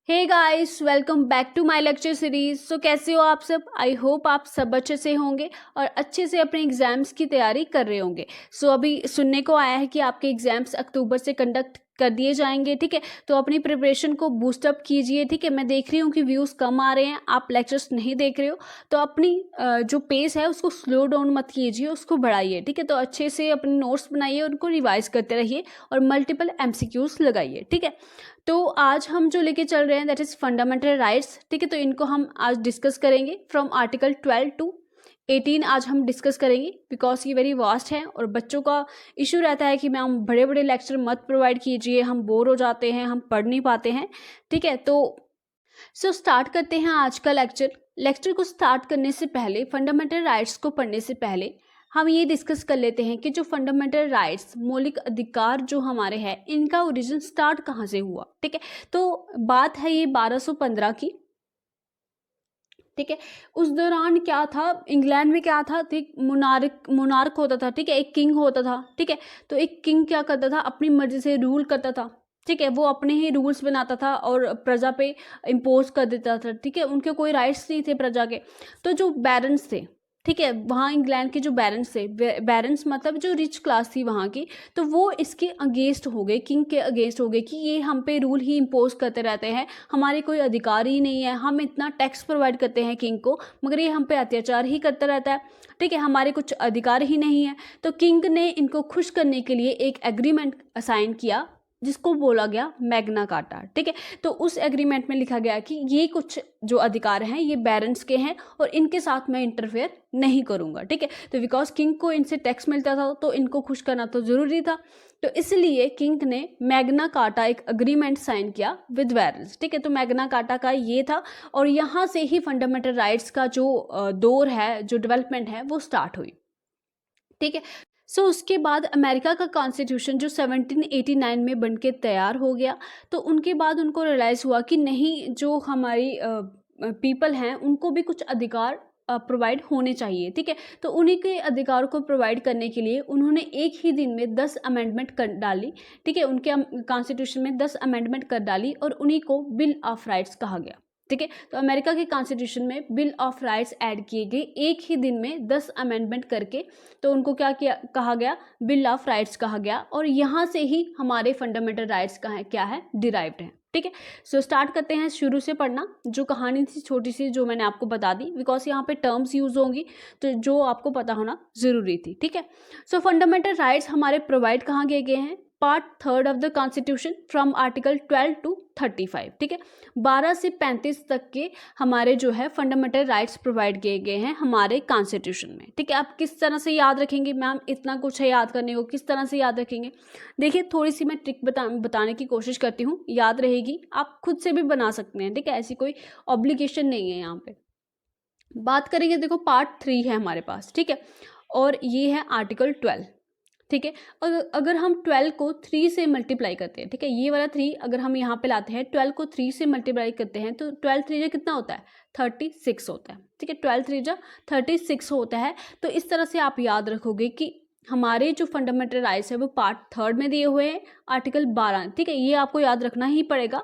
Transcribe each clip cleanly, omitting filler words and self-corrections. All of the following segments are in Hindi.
Hey guys, welcome back to my lecture series. So कैसे हो आप सब? आई होप आप सब अच्छे से होंगे और अच्छे से अपने एग्जाम्स की तैयारी कर रहे होंगे। सो अभी सुनने को आया है कि आपके एग्जाम्स अक्टूबर से कंडक्ट कर दिए जाएंगे, ठीक है। तो अपनी प्रिपरेशन को बूस्टअप कीजिए, ठीक है। मैं देख रही हूँ कि व्यूज़ कम आ रहे हैं, आप लेक्चर्स नहीं देख रहे हो, तो अपनी जो पेस है उसको स्लो डाउन मत कीजिए, उसको बढ़ाइए, ठीक है। तो अच्छे से अपने नोट्स बनाइए, उनको रिवाइज करते रहिए और मल्टीपल एमसीक्यूज लगाइए, ठीक है। तो आज हम जो लेके चल रहे हैं दैट इज़ फंडामेंटल राइट्स, ठीक है। तो इनको हम आज डिस्कस करेंगे फ्रॉम आर्टिकल 12 टू 18 आज हम डिस्कस करेंगे, बिकॉज ये वेरी वास्ट है और बच्चों का इशू रहता है कि मैम बड़े बड़े लेक्चर मत प्रोवाइड कीजिए, हम बोर हो जाते हैं, हम पढ़ नहीं पाते हैं, ठीक है। तो स्टार्ट करते हैं आज का लेक्चर को स्टार्ट करने से पहले, फंडामेंटल राइट्स को पढ़ने से पहले हम ये डिस्कस कर लेते हैं कि जो फंडामेंटल राइट्स, मौलिक अधिकार जो हमारे हैं, इनका ओरिजिन स्टार्ट कहाँ से हुआ, ठीक है। तो बात है ये 1215 की, ठीक है। उस दौरान क्या था, इंग्लैंड में क्या था, ठीक, मोनार्क होता था, ठीक है, एक किंग होता था, ठीक है। तो एक किंग क्या करता था, अपनी मर्जी से रूल करता था, ठीक है। वो अपने ही रूल्स बनाता था और प्रजा पे इम्पोज कर देता था, ठीक है। उनके कोई राइट्स नहीं थे प्रजा के। तो जो बैरन्स थे, ठीक है, वहाँ इंग्लैंड के जो बैरन्स थे, बैरन्स मतलब जो रिच क्लास थी वहाँ की, तो वो इसके अगेंस्ट हो गए, किंग के अगेंस्ट हो गए कि ये हम पे रूल ही इम्पोज करते रहते हैं, हमारे कोई अधिकार ही नहीं है, हम इतना टैक्स प्रोवाइड करते हैं किंग को, मगर ये हम पे अत्याचार ही करता रहता है, ठीक है, हमारे कुछ अधिकार ही नहीं है। तो किंग ने इनको खुश करने के लिए एक एग्रीमेंट असाइन किया जिसको बोला गया मैग्ना कार्टा, ठीक है। तो उस एग्रीमेंट में लिखा गया कि ये कुछ जो अधिकार हैं ये बैरन्स के हैं और इनके साथ मैं इंटरफेयर नहीं करूंगा, ठीक है। तो बिकॉज किंग को इनसे टैक्स मिलता था तो इनको खुश करना तो जरूरी था, तो इसलिए किंग ने मैग्ना कार्टा एक अग्रीमेंट साइन किया विद बैरन्स, ठीक है। तो मैग्ना कार्टा का ये था और यहाँ से ही फंडामेंटल राइट्स का जो दौर है, जो डेवलपमेंट है, वो स्टार्ट हुई, ठीक है। उसके बाद अमेरिका का कॉन्स्टिट्यूशन जो 1789 में बन के तैयार हो गया, तो उनके बाद उनको रियलाइज़ हुआ कि नहीं, जो हमारी पीपल हैं उनको भी कुछ अधिकार प्रोवाइड होने चाहिए, ठीक है। तो उन्हीं के अधिकार को प्रोवाइड करने के लिए उन्होंने एक ही दिन में 10 अमेंडमेंट कर डाली, ठीक है। उनके कॉन्स्टिट्यूशन में 10 अमेंडमेंट कर डाली और उन्हीं को बिल ऑफ राइट्स कहा गया, ठीक है। तो अमेरिका के कॉन्स्टिट्यूशन में बिल ऑफ राइट्स ऐड किए गए एक ही दिन में 10 अमेंडमेंट करके, तो उनको क्या कहा गया, बिल ऑफ राइट्स कहा गया। और यहाँ से ही हमारे फंडामेंटल राइट्स क्या है, डिराइव्ड है, ठीक है। स्टार्ट करते हैं शुरू से पढ़ना। जो कहानी थी छोटी सी जो मैंने आपको बता दी, बिकॉज यहाँ पे टर्म्स यूज होंगी तो जो आपको पता होना जरूरी थी, ठीक है। फंडामेंटल राइट्स हमारे प्रोवाइड कहाँ किए गए हैं, part 3 of the constitution from article 12 to 35, ठीक है। 12 से 35 तक के हमारे जो है फंडामेंटल राइट्स प्रोवाइड किए गए हैं हमारे कॉन्स्टिट्यूशन में, ठीक है। आप किस तरह से याद रखेंगे, मैम इतना कुछ है याद करने को, किस तरह से याद रखेंगे? देखिए, थोड़ी सी मैं ट्रिक बताने की कोशिश करती हूँ, याद रहेगी, आप खुद से भी बना सकते हैं, ठीक है। ऐसी कोई ऑब्लिगेशन नहीं है यहाँ पे। बात करेंगे, देखो पार्ट 3 है हमारे पास, ठीक है, और ये है आर्टिकल 12, ठीक है। अगर हम 12 को 3 से मल्टीप्लाई करते हैं, ठीक है, ये वाला 3 अगर हम यहाँ पे लाते हैं, 12 को 3 से मल्टीप्लाई करते हैं तो 12 3 जा कितना होता है, 36 होता है, ठीक है। 12 3 जा 36 होता है। तो इस तरह से आप याद रखोगे कि हमारे जो फंडामेंटल राइट्स है वो पार्ट 3 में दिए हुए हैं, आर्टिकल 12, ठीक है। ये आपको याद रखना ही पड़ेगा,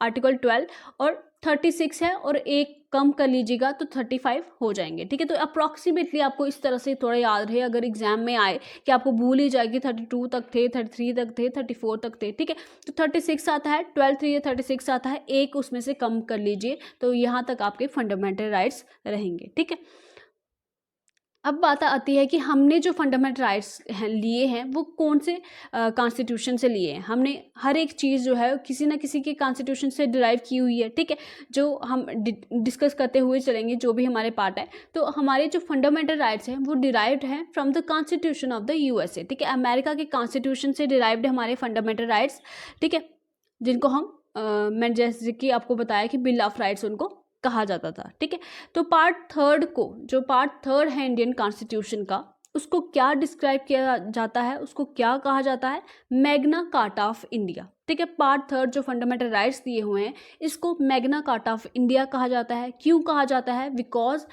आर्टिकल 12 और 36 है और एक कम कर लीजिएगा तो 35 हो जाएंगे, ठीक है। तो अप्रॉक्सीमेटली आपको इस तरह से थोड़ा याद रहे, अगर एग्जाम में आए कि आपको भूल ही जाएगी 32 तक थे, 33 तक थे, 34 तक थे, ठीक है। तो 36 आता है, 12 3 36 आता है, एक उसमें से कम कर लीजिए तो यहाँ तक आपके फंडामेंटल राइट्स रहेंगे, ठीक है। अब बात आती है कि हमने जो फंडामेंटल राइट्स लिए हैं वो कौन से कॉन्स्टिट्यूशन से लिए हैं। हमने हर एक चीज़ जो है किसी ना किसी के कॉन्स्टिट्यूशन से डिराइव की हुई है, ठीक है, जो हम डिस्कस करते हुए चलेंगे जो भी हमारे पार्ट है। तो हमारे जो फंडामेंटल राइट्स हैं वो डिराइव्ड हैं from the constitution of the USA, ठीक है। अमेरिका के कॉन्स्टिट्यूशन से डिराइव्ड है हमारे फंडामेंटल राइट्स, ठीक है, जिनको हम मैं जैसे कि आपको बताया कि बिल ऑफ राइट्स उनको कहा जाता था, ठीक है। तो पार्ट 3 है इंडियन कॉन्स्टिट्यूशन का, उसको क्या डिस्क्राइब किया जाता है, उसको क्या कहा जाता है, मैग्ना कार्टा ऑफ इंडिया। ठीक है, पार्ट 3 जो फंडामेंटल राइट्स दिए हुए हैं इसको मैग्ना कार्टा ऑफ इंडिया कहा जाता है। क्यों कहा जाता है? Because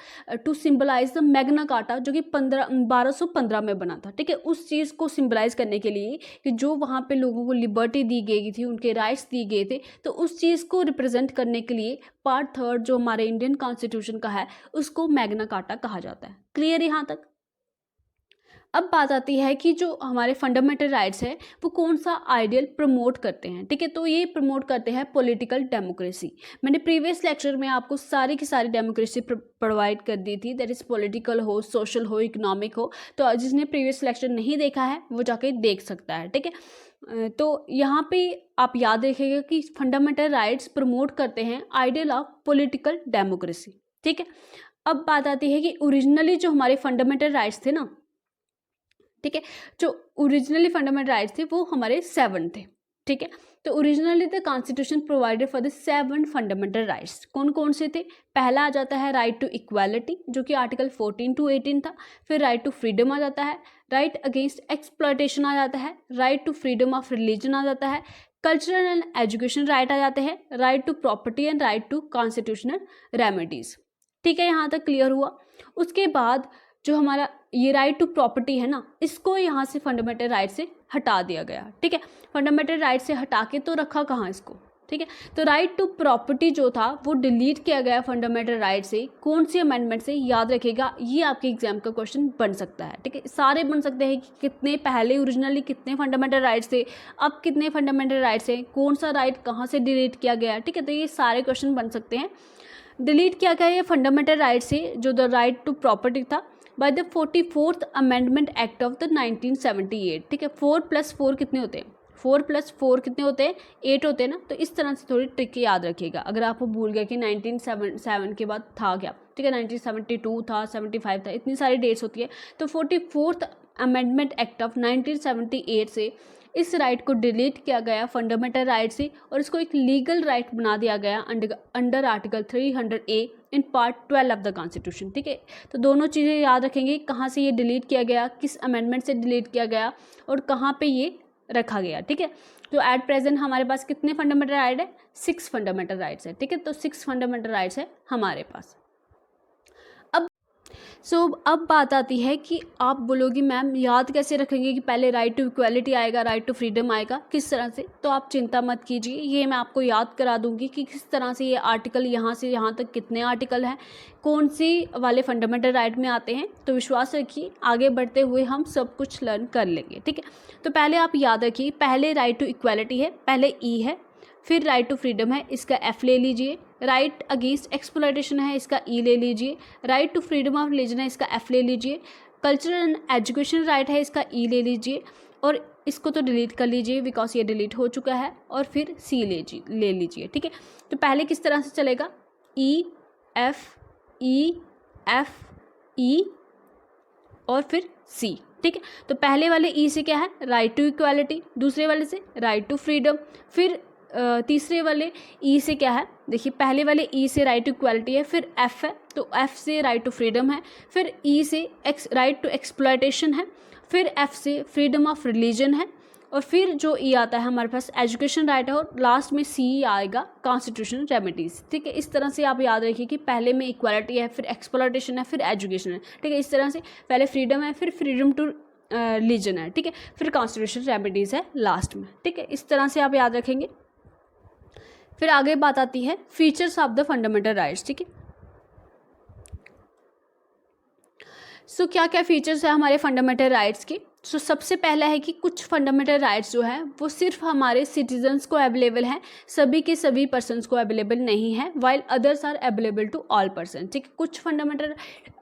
to symbolise the Magna Carta जो कि 1215 में बना था। ठीक है, उस चीज़ को सिंबलाइज करने के लिए कि जो वहाँ पे लोगों को लिबर्टी दी गई थी, उनके राइट्स दिए गए थे, तो उस चीज़ को रिप्रेजेंट करने के लिए पार्ट 3 जो हमारे इंडियन कॉन्स्टिट्यूशन का है उसको मैग्ना कार्टा कहा जाता है। क्लियर यहाँ तक? अब बात आती है कि जो हमारे फंडामेंटल राइट्स है वो कौन सा आइडियल प्रमोट करते हैं। ठीक है, तो ये प्रमोट करते हैं पॉलिटिकल डेमोक्रेसी। मैंने प्रीवियस लेक्चर में आपको सारी की सारी डेमोक्रेसी प्रोवाइड कर दी थी, दैट इज़ पॉलिटिकल हो, सोशल हो, इकोनॉमिक हो। तो जिसने प्रीवियस लेक्चर नहीं देखा है वो जाके देख सकता है। ठीक है, तो यहाँ पे आप याद रखिएगा कि फंडामेंटल राइट्स प्रमोट करते हैं आइडियल ऑफ पॉलिटिकल डेमोक्रेसी। ठीक है, अब बात आती है कि ओरिजिनली जो हमारे फंडामेंटल राइट्स थे ना, ठीक है, जो ओरिजिनली फंडामेंटल राइट्स थे वो हमारे 7 थे। ठीक है, तो originally the constitution provided for the 7 fundamental rights. कौन कौन से थे? पहला आ जाता है राइट टू इक्वालिटी जो कि आर्टिकल 14 to 18 था। फिर राइट टू फ्रीडम आ जाता है, राइट अगेंस्ट एक्सप्लॉयटेशन आ जाता है, right to freedom of religion आ जाता है, कल्चरल एंड एजुकेशन राइट आ जाते हैं, right to property and right to constitutional remedies. ठीक है, यहाँ तक क्लियर हुआ। उसके बाद जो हमारा ये राइट टू प्रॉपर्टी है ना, इसको यहाँ से फंडामेंटल राइट से हटा दिया गया। ठीक है, फंडामेंटल राइट से हटा के तो रखा कहाँ इसको? ठीक है, तो राइट टू प्रॉपर्टी जो था वो डिलीट किया गया फंडामेंटल राइट से। कौन सी अमेंडमेंट से? याद रखिएगा, ये आपके एग्जाम का क्वेश्चन बन सकता है। ठीक है, सारे बन सकते हैं कि कितने पहले ओरिजिनली कितने फंडामेंटल राइट्स थे, अब कितने फंडामेंटल राइट्स हैं, कौन सा राइट कहाँ से डिलीट किया गया। ठीक है, तो ये सारे क्वेश्चन बन सकते हैं। डिलीट किया गया ये फंडामेंटल राइट से जो द राइट टू प्रॉपर्टी था by the 44th amendment act of the 1978। ठीक है, 4 + 4 कितने होते हैं? 4 + 4 कितने होते हैं? 8 होते हैं ना। तो इस तरह से थोड़ी ट्रिक याद रखिएगा अगर आपको भूल गया कि 1977 के बाद था क्या। ठीक है, 1972 था, 75 था, इतनी सारी डेट्स होती है। तो 44th अमेंडमेंट एक्ट ऑफ 1978 से इस राइट को डिलीट किया गया फंडामेंटल राइट से और इसको एक लीगल राइट बना दिया गया under article 300A in part 12 of the constitution. ठीक है, तो दोनों चीज़ें याद रखेंगे, कहाँ से ये डिलीट किया गया, किस अमेंडमेंट से डिलीट किया गया और कहाँ पे ये रखा गया। ठीक है, तो एट प्रेजेंट हमारे पास कितने फंडामेंटल राइट है? 6 फंडामेंटल राइट्स है। ठीक है, तो 6 फंडामेंटल राइट्स है हमारे पास। अब बात आती है कि आप बोलोगी मैम याद कैसे रखेंगे कि पहले राइट टू इक्वालिटी आएगा, राइट टू फ्रीडम आएगा, किस तरह से? तो आप चिंता मत कीजिए, ये मैं आपको याद करा दूंगी कि किस तरह से ये आर्टिकल यहाँ से यहाँ तक कितने आर्टिकल हैं, कौन सी वाले फंडामेंटल राइट में आते हैं। तो विश्वास रखिए आगे बढ़ते हुए हम सब कुछ लर्न कर लेंगे। ठीक है, तो पहले आप याद रखिए, पहले राइट टू इक्वालिटी है, पहले ई है, फिर राइट टू फ्रीडम है, इसका एफ ले लीजिए, राइट अगेंस्ट एक्सप्लॉयटेशन है, इसका ई ले लीजिए, right to freedom of religion है, इसका एफ ले लीजिए, कल्चरल एंड एजुकेशन राइट है, इसका ई ले लीजिए और इसको तो डिलीट कर लीजिए बिकॉज ये डिलीट हो चुका है, और फिर सी ले लीजिए। ठीक है, तो पहले किस तरह से चलेगा? ई एफ ई और फिर सी। ठीक है, तो पहले वाले ई से क्या है? राइट टू इक्वालिटी, दूसरे वाले से राइट टू फ्रीडम, फिर तीसरे वाले ई से क्या है? देखिए पहले वाले ई से राइट टू इक्वालिटी है, फिर एफ है तो एफ से राइट टू फ्रीडम है, फिर ई से राइट टू एक्सप्लॉयटेशन है, फिर एफ से फ्रीडम ऑफ रिलीजन है, और फिर जो ई आता है हमारे पास एजुकेशन राइट है, और लास्ट में सी आएगा कॉन्स्टिट्यूशनल रेमेडीज। ठीक है, इस तरह से आप याद रखिए कि पहले में इक्वालिटी है, फिर एक्सप्लॉयटेशन है, फिर एजुकेशन है। ठीक है, इस तरह से पहले फ्रीडम है, फिर फ्रीडम टू रिलीजन है। ठीक है, फिर कॉन्स्टिट्यूशनल रेमेडीज है लास्ट में। ठीक है, इस तरह से आप याद रखेंगे। फिर आगे बात आती है features of the fundamental rights. ठीक है, सो क्या क्या फीचर्स है हमारे फंडामेंटल राइट्स के? सो सबसे पहला है कि कुछ फंडामेंटल राइट्स जो है वो सिर्फ हमारे सिटीजन्स को अवेलेबल हैं, सभी के सभी पर्सन्स को अवेलेबल नहीं है, while others are available to all person. ठीक है, कुछ फंडामेंटल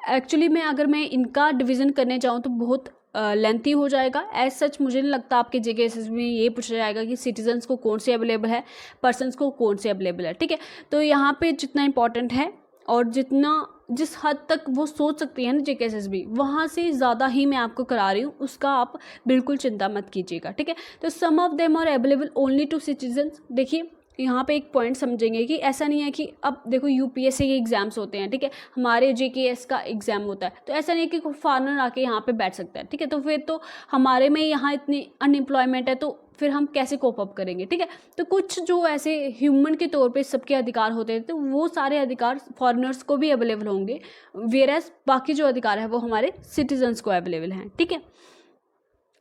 एक्चुअली में अगर मैं इनका डिवीज़न करने जाऊँ तो बहुत लेंथी हो जाएगा। एज सच मुझे नहीं लगता आपके जेकेएसएस में ये पूछा जाएगा कि सिटीजन्स को कौन से अवेलेबल है, पर्सन्स को कौन से अवेलेबल है। ठीक है, तो यहाँ पे जितना इंपॉर्टेंट है और जिस हद तक वो सोच सकती है ना जेकेएसएस भी, वहाँ से ज़्यादा ही मैं आपको करा रही हूँ, उसका आप बिल्कुल चिंता मत कीजिएगा। ठीक है, तो some of them are available only to citizens. देखिए यहाँ पे एक पॉइंट समझेंगे कि ऐसा नहीं है कि अब देखो यूपीएससी के एग्जाम्स होते हैं, ठीक है, हमारे जेकेएस का एग्जाम होता है, तो ऐसा नहीं है कि कोई फॉरेनर आके यहाँ पे बैठ सकता है, ठीक है, तो फिर तो हमारे में यहाँ इतनी अनएम्प्लॉयमेंट है, तो फिर हम कैसे कोप अप करेंगे, ठीक है। तो कुछ जो ऐसे ह्यूमन के तौर पे सबके अधिकार होते हैं, तो वो सारे अधिकार फॉरेनर्स को भी अवेलेबल होंगे, वेयरएज बाकी जो अधिकार है वो हमारे सिटीजन्स को अवेलेबल हैं, ठीक है।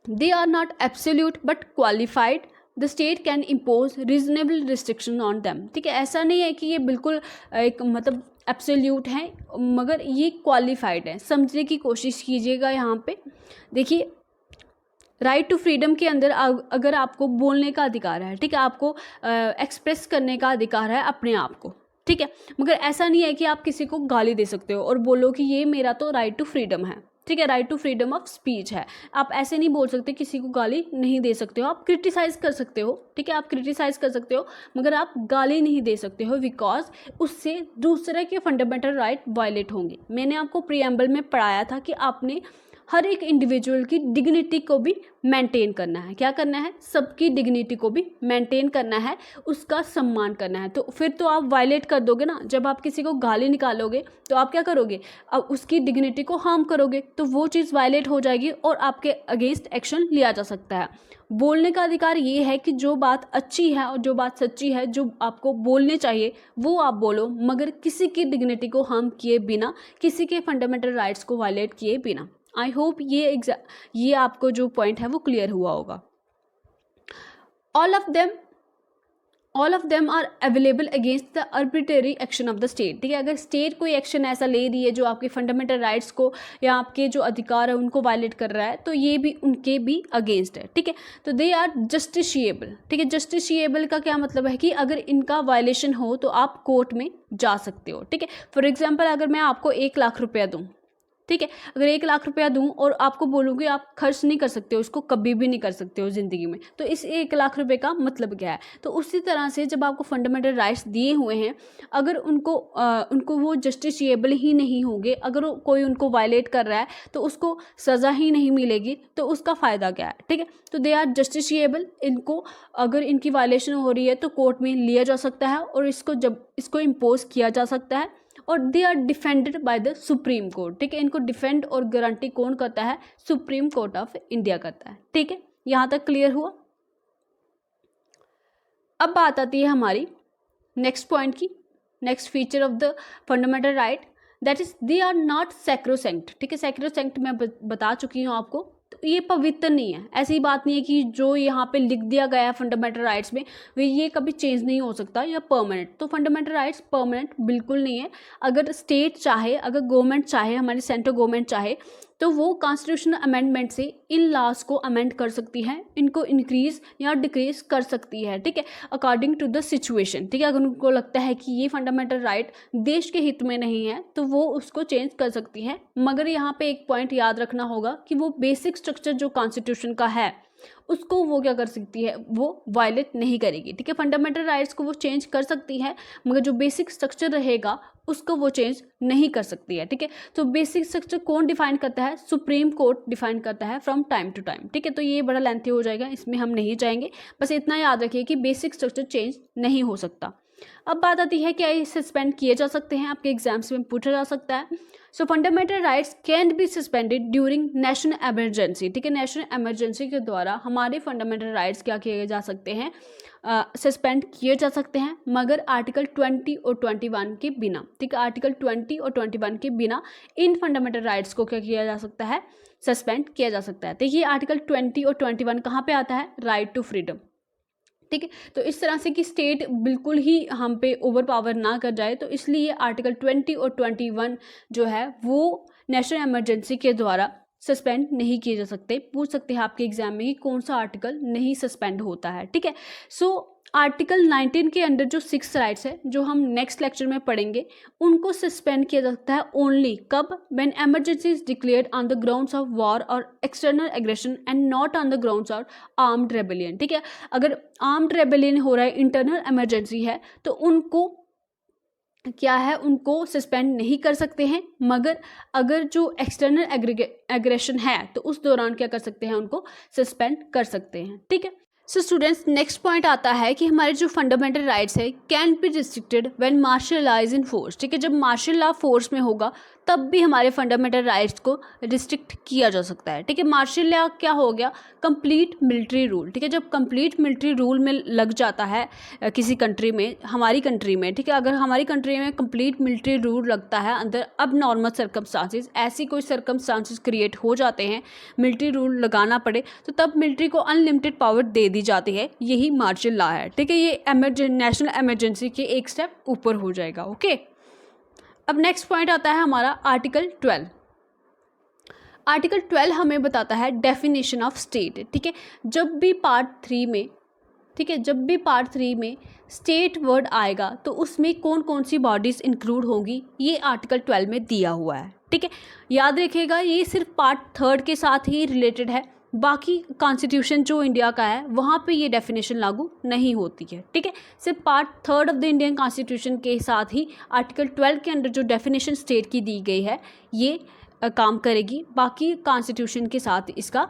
They are not absolute but qualified, the state can impose reasonable restriction on them, ठीक है। ऐसा नहीं है कि ये बिल्कुल एक मतलब एब्सोल्यूट है, मगर ये क्वालिफाइड है। समझने की कोशिश कीजिएगा यहाँ पे। देखिए, राइट टू फ्रीडम के अंदर अगर आपको बोलने का अधिकार है, ठीक है, आपको एक्सप्रेस करने का अधिकार है अपने आप को, ठीक है, मगर ऐसा नहीं है कि आप किसी को गाली दे सकते हो और बोलो कि ये मेरा तो राइट टू फ्रीडम है, ठीक है, right to freedom of speech है। आप ऐसे नहीं बोल सकते, किसी को गाली नहीं दे सकते हो। आप क्रिटिसाइज़ कर सकते हो, ठीक है, आप क्रिटिसाइज़ कर सकते हो, मगर आप गाली नहीं दे सकते हो, बिकॉज उससे दूसरे के फंडामेंटल राइट वायलेट होंगे। मैंने आपको प्रीएम्बल में पढ़ाया था कि आपने हर एक इंडिविजुअल की डिग्निटी को भी मेंटेन करना है। क्या करना है? सबकी डिग्निटी को भी मेंटेन करना है, उसका सम्मान करना है। तो फिर तो आप वायलेट कर दोगे ना। जब आप किसी को गाली निकालोगे तो आप क्या करोगे? अब उसकी डिग्निटी को हार्म करोगे, तो वो चीज़ वायलेट हो जाएगी और आपके अगेंस्ट एक्शन लिया जा सकता है। बोलने का अधिकार ये है कि जो बात अच्छी है और जो बात सच्ची है, जो आपको बोलने चाहिए वो आप बोलो, मगर किसी की डिग्निटी को हार्म किए बिना, किसी के फंडामेंटल राइट्स को वायलेट किए बिना। आई होप ये आपको जो पॉइंट है वो क्लियर हुआ होगा। All of them are available against the arbitrary action of the state, ठीक है। अगर स्टेट कोई एक्शन ऐसा ले रही है जो आपके फंडामेंटल राइट्स को या आपके जो अधिकार है उनको वायलेट कर रहा है, तो ये भी उनके भी अगेंस्ट है, ठीक है। तो दे आर जस्टिशिएबल, ठीक है। जस्टिशिएबल का क्या मतलब है कि अगर इनका वायलेशन हो तो आप कोर्ट में जा सकते हो, ठीक है। फॉर एग्जाम्पल, अगर मैं आपको 1 लाख रुपया दूँ, ठीक है, अगर 1 लाख रुपया दूं और आपको बोलूँ कि आप खर्च नहीं कर सकते हो, इसको कभी भी नहीं कर सकते हो ज़िंदगी में, तो इस 1 लाख रुपए का मतलब क्या है? तो उसी तरह से जब आपको फंडामेंटल राइट्स दिए हुए हैं, अगर उनको वो जस्टिशिएबल ही नहीं होंगे, अगर कोई उनको वायलेट कर रहा है तो उसको सज़ा ही नहीं मिलेगी, तो उसका फ़ायदा क्या है, ठीक है। तो दे आर जस्टिशिएबल, इनको अगर इनकी वायलेशन हो रही है तो कोर्ट में लिया जा सकता है और इसको इम्पोज किया जा सकता है, और they are defended by the supreme Court, ठीक है। इनको डिफेंड और गारंटी कौन करता है? सुप्रीम कोर्ट ऑफ इंडिया करता है, ठीक है। यहाँ तक क्लियर हुआ। अब बात आती है हमारी नेक्स्ट पॉइंट की, next feature of the fundamental right, that is they are not sacrosanct, ठीक है। सैक्रोसेंक्ट मैं बता चुकी हूँ आपको, तो ये पवित्र नहीं है। ऐसी बात नहीं है कि जो यहाँ पे लिख दिया गया है फंडामेंटल राइट्स में वे ये कभी चेंज नहीं हो सकता या परमानेंट। तो फंडामेंटल राइट्स परमानेंट बिल्कुल नहीं है। अगर स्टेट चाहे, अगर गवर्नमेंट चाहे, हमारी सेंट्रल गवर्नमेंट चाहे, तो वो कॉन्स्टिट्यूशनल अमेंडमेंट से इन लॉज को अमेंड कर सकती है, इनको इंक्रीज या डिक्रीज कर सकती है, ठीक है, अकॉर्डिंग टू द सिचुएशन, ठीक है। अगर उनको लगता है कि ये फंडामेंटल राइट देश के हित में नहीं है तो वो उसको चेंज कर सकती है, मगर यहाँ पे एक पॉइंट याद रखना होगा कि वो बेसिक स्ट्रक्चर जो कॉन्स्टिट्यूशन का है उसको वो क्या कर सकती है? वो वायलेट नहीं करेगी, ठीक है। फंडामेंटल राइट्स को वो चेंज कर सकती है, मगर जो बेसिक स्ट्रक्चर रहेगा उसको वो चेंज नहीं कर सकती है, ठीक है। तो बेसिक स्ट्रक्चर कौन डिफाइन करता है? सुप्रीम कोर्ट डिफाइन करता है फ्रॉम टाइम टू टाइम, ठीक है। तो ये बड़ा लेंथी हो जाएगा, इसमें हम नहीं जाएंगे, बस इतना याद रखिए कि बेसिक स्ट्रक्चर चेंज नहीं हो सकता। अब बात आती है क्या ये सस्पेंड किए जा सकते हैं? आपके एग्जाम्स में पूछा जा सकता है। सो fundamental rights can be suspended during national emergency, ठीक है। नेशनल एमरजेंसी के द्वारा हमारे फंडामेंटल राइट्स क्या किए जा सकते हैं? सस्पेंड किए जा सकते हैं, मगर आर्टिकल 20 और 21 के बिना, ठीक है। आर्टिकल 20 और 21 के बिना इन फंडामेंटल राइट्स को क्या किया जा सकता है? सस्पेंड किया जा सकता है। देखिए, आर्टिकल 20 और 21 कहाँ पे आता है? राइट टू फ्रीडम, ठीक है। तो इस तरह से कि स्टेट बिल्कुल ही हम पे ओवर पावर ना कर जाए, तो इसलिए आर्टिकल 20 और 21 जो है वो नेशनल इमरजेंसी के द्वारा सस्पेंड नहीं किए जा सकते। पूछ सकते हैं आपके एग्जाम में कि कौन सा आर्टिकल नहीं सस्पेंड होता है, ठीक है। सो आर्टिकल 19 के अंडर जो 6 राइट्स है जो हम नेक्स्ट लेक्चर में पढ़ेंगे, उनको सस्पेंड किया जा सकता है ओनली कब? When emergency is declared on the grounds of war और external aggression and not on the grounds of armed rebellion, ठीक है। अगर आर्म्ड रेबेलियन हो रहा है, इंटरनल इमरजेंसी है, तो उनको क्या है? उनको सस्पेंड नहीं कर सकते हैं, मगर अगर जो एक्सटर्नल एग्रेशन है तो उस दौरान क्या कर सकते हैं? उनको सस्पेंड कर सकते हैं, ठीक है। सो स्टूडेंट्स, नेक्स्ट पॉइंट आता है कि हमारे जो फंडामेंटल राइट्स है can be restricted when martial law is in force. ठीक है, जब मार्शल लॉ फोर्स में होगा तब भी हमारे फंडामेंटल राइट्स को रिस्ट्रिक्ट किया जा सकता है। ठीक है, मार्शल लॉ क्या हो गया? Complete military rule. ठीक है, जब कंप्लीट मिलिट्री रूल में लग जाता है किसी कंट्री में, हमारी कंट्री में, ठीक है, अगर हमारी कंट्री में कंप्लीट मिलिट्री रूल लगता है अंदर अब नॉर्मल सर्कमस्टांसिस, ऐसी कोई सर्कमस्टांसिस क्रिएट हो जाते हैं मिलिट्री रूल लगाना पड़े, तो तब मिलिट्री को अनलिमिटेड पावर दे दी जाती है। यही मार्शल लॉ है। ठीक है, ये नेशनल इमरजेंसी के एक स्टेप ऊपर हो जाएगा। ओके, अब नेक्स्ट पॉइंट आता है हमारा आर्टिकल 12। आर्टिकल 12 हमें बताता है डेफिनेशन ऑफ स्टेट। ठीक है, जब भी पार्ट 3 में, ठीक है, जब भी पार्ट 3 में स्टेट वर्ड आएगा तो उसमें कौन कौन सी बॉडीज़ इंक्लूड होंगी, ये आर्टिकल 12 में दिया हुआ है। ठीक है, याद रखिएगा ये सिर्फ पार्ट 3 के साथ ही रिलेटेड है, बाकी कॉन्स्टिट्यूशन जो इंडिया का है वहाँ पे ये डेफिनेशन लागू नहीं होती है। ठीक है, सिर्फ part 3 of the Indian constitution के साथ ही आर्टिकल 12 के अंदर जो डेफिनेशन स्टेट की दी गई है ये काम करेगी, बाकी कॉन्स्टिट्यूशन के साथ इसका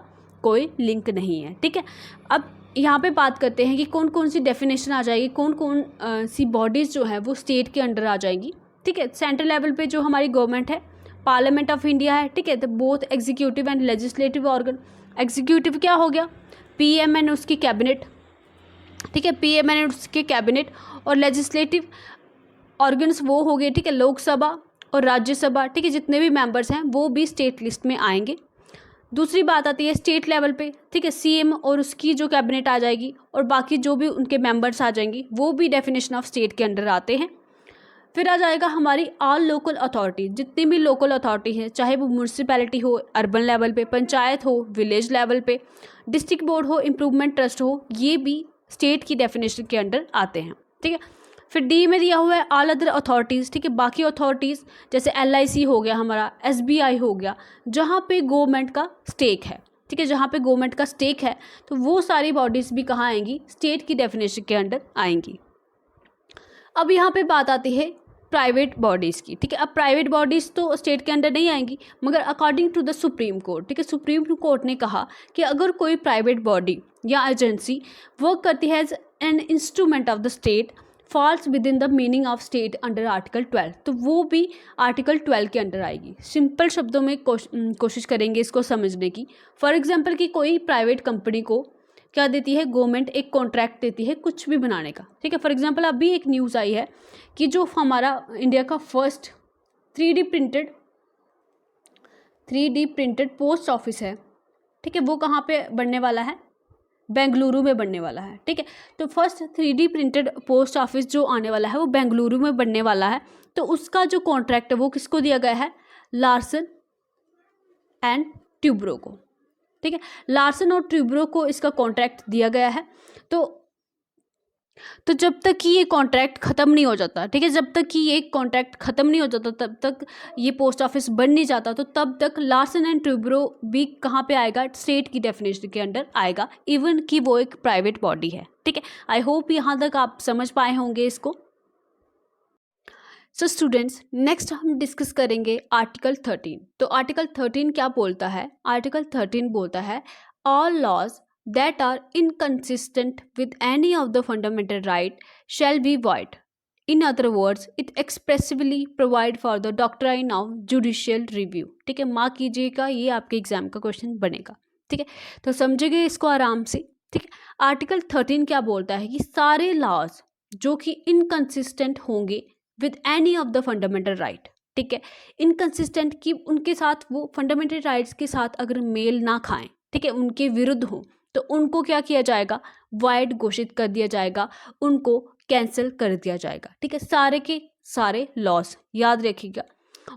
कोई लिंक नहीं है। ठीक है, अब यहाँ पे बात करते हैं कि कौन कौन सी डेफिनेशन आ जाएगी, कौन कौन सी बॉडीज़ जो है वो स्टेट के अंडर आ जाएंगी। ठीक है, सेंट्रल लेवल पे जो हमारी गवर्नमेंट है, पार्लियामेंट ऑफ इंडिया है। ठीक है, तो both executive and legislative organ. Executive क्या हो गया? पीएम एंड उसकी कैबिनेट। ठीक है, पीएम एंड उसके कैबिनेट। और लेजिस्लेटिव ऑर्गन्स वो हो गए, ठीक है, लोकसभा और राज्यसभा। ठीक है, जितने भी मेंबर्स हैं वो भी स्टेट लिस्ट में आएंगे। दूसरी बात आती है स्टेट लेवल पे। ठीक है, सीएम और उसकी जो कैबिनेट आ जाएगी और बाकी जो भी उनके मेंबर्स आ जाएंगी वो भी डेफिनेशन ऑफ स्टेट के अंडर आते हैं। फिर आ जाएगा हमारी ऑल लोकल अथॉरिटी, जितनी भी लोकल अथॉरिटी है, चाहे वो म्यूनसिपैलिटी हो अर्बन लेवल पे, पंचायत हो विलेज लेवल पे, डिस्ट्रिक्ट बोर्ड हो, इम्प्रूवमेंट ट्रस्ट हो, ये भी स्टेट की डेफिनेशन के अंडर आते हैं। ठीक है, फिर डी में दिया हुआ है ऑल अदर अथॉरिटीज़। ठीक है, बाकी अथॉरिटीज़ जैसे एलआईसी हो गया, हमारा एसबीआई हो गया, जहाँ पे गवर्नमेंट का स्टेक है। ठीक है, जहाँ पे गवर्नमेंट का स्टेक है तो वो सारी बॉडीज़ भी कहाँ आएंगी? स्टेट की डेफिनेशन के अंडर आएंगी। अब यहाँ पे बात आती है प्राइवेट बॉडीज़ की। ठीक है, अब प्राइवेट बॉडीज़ तो स्टेट के अंडर नहीं आएंगी, मगर according to the supreme Court, ठीक है, सुप्रीम कोर्ट ने कहा कि अगर कोई प्राइवेट बॉडी या एजेंसी वर्क करती है as an instrument of the state falls within the meaning of state under article 12, तो वो भी आर्टिकल 12 के अंडर आएगी। सिंपल शब्दों में कोशिश करेंगे इसको समझने की। फॉर एग्जाम्पल कि कोई प्राइवेट कंपनी को क्या देती है, गवर्नमेंट एक कॉन्ट्रैक्ट देती है कुछ भी बनाने का। ठीक है, फॉर एग्जांपल अभी एक न्यूज़ आई है कि जो हमारा इंडिया का first 3D printed post office है, ठीक है, वो कहाँ पे बनने वाला है? बेंगलुरु में बनने वाला है। ठीक है, तो first 3D printed post office जो आने वाला है वो बेंगलुरु में बनने वाला है। तो उसका जो कॉन्ट्रैक्ट है वो किसको दिया गया है? लार्सन एंड ट्यूब्रो को। ठीक है, लार्सन और ट्यूब्रो को इसका कॉन्ट्रैक्ट दिया गया है। तो जब तक कि ये कॉन्ट्रैक्ट ख़त्म नहीं हो जाता, ठीक है, जब तक कि ये कॉन्ट्रैक्ट ख़त्म नहीं हो जाता तब तक ये पोस्ट ऑफिस बन नहीं जाता, तो तब तक लार्सन एंड ट्यूब्रो भी कहाँ पे आएगा? स्टेट की डेफिनेशन के अंडर आएगा, इवन कि वो एक प्राइवेट बॉडी है। ठीक है, आई होप यहाँ तक आप समझ पाए होंगे इसको। सो स्टूडेंट्स, नेक्स्ट हम डिस्कस करेंगे आर्टिकल 13। तो आर्टिकल 13 क्या बोलता है? आर्टिकल 13 बोलता है all laws that are inconsistent with any of the fundamental right shall be void. In other words, it expressly provide for the doctrine of judicial review. ठीक है, मार्क कीजिएगा, ये आपके एग्जाम का क्वेश्चन बनेगा। ठीक है, तो समझिए इसको आराम से। ठीक है, आर्टिकल 13 क्या बोलता है कि सारे लॉज जो कि इनकंसिस्टेंट होंगे with any of the fundamental right, ठीक है, इनकंसिस्टेंट कि उनके साथ वो फंडामेंटल राइट्स के साथ अगर मेल ना खाएं, ठीक है, उनके विरुद्ध हो, तो उनको क्या किया जाएगा? वाइड घोषित कर दिया जाएगा, उनको कैंसिल कर दिया जाएगा। ठीक है, सारे के सारे लॉस याद रखिएगा।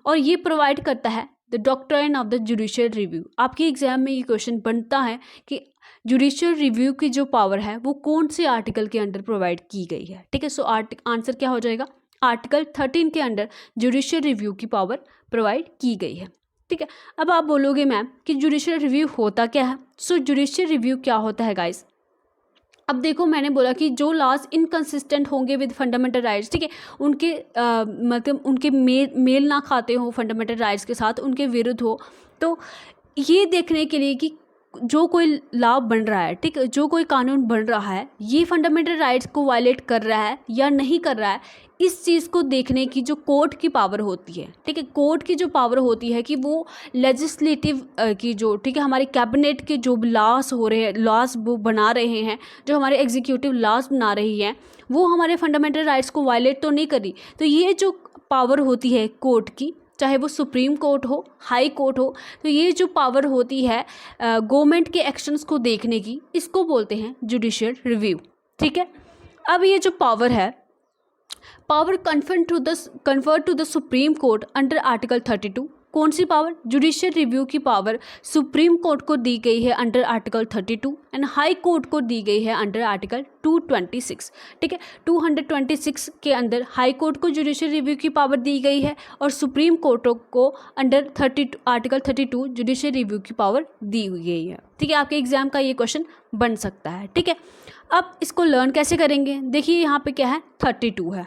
और ये प्रोवाइड करता है the doctrine of the judicial review. आपके एग्जाम में ये क्वेश्चन बनता है कि जुडिशियल रिव्यू की जो पावर है वो कौन से आर्टिकल के अंडर प्रोवाइड की गई है। ठीक है, सो आंसर क्या हो जाएगा? आर्टिकल 13 के अंडर जुडिशियल रिव्यू की पावर प्रोवाइड की गई है। ठीक है, अब आप बोलोगे मैम कि जुडिशियल रिव्यू होता क्या है? सो जुडिशियल रिव्यू क्या होता है गाइस? अब देखो, मैंने बोला कि जो लॉज इनकंसिस्टेंट होंगे विद फंडामेंटल राइट्स, ठीक है, उनके मतलब उनके मेल ना खाते हो फंडामेंटल राइट्स के साथ, उनके विरुद्ध हो, तो ये देखने के लिए कि जो कोई लॉ बन रहा है, ठीक है, जो कोई कानून बन रहा है, ये फंडामेंटल राइट्स को वायलेट कर रहा है या नहीं कर रहा है, इस चीज़ को देखने की जो कोर्ट की पावर होती है, ठीक है, कोर्ट की जो पावर होती है कि वो लेजिस्लेटिव की जो, ठीक है, हमारे कैबिनेट के जो लॉस हो रहे हैं, लॉस वो बना रहे हैं, जो हमारे एग्जीक्यूटिव लॉस बना रही हैं, वो हमारे फंडामेंटल राइट्स को वायलेट तो नहीं कर रही। तो ये जो पावर होती है कोर्ट की, चाहे वो सुप्रीम कोर्ट हो, हाई कोर्ट हो, तो ये जो पावर होती है गवर्नमेंट के एक्शंस को देखने की, इसको बोलते हैं जुडिशियल रिव्यू, ठीक है। अब ये जो पावर है, power conferred to the supreme Court under article 32। कौन सी पावर? जुडिशियल रिव्यू की पावर सुप्रीम कोर्ट को दी गई है under article 32 and high court को दी गई है अंडर आर्टिकल 226, ठीक है। 226 के अंदर हाई कोर्ट को जुडिशियल रिव्यू की पावर दी गई है और सुप्रीम कोर्ट को अंडर आर्टिकल 32 जुडिशियल रिव्यू की पावर दी हुई गई है, ठीक है। आपके एग्जाम का ये क्वेश्चन बन सकता है, ठीक है। अब इसको लर्न कैसे करेंगे? देखिए यहाँ पे क्या है, 32 है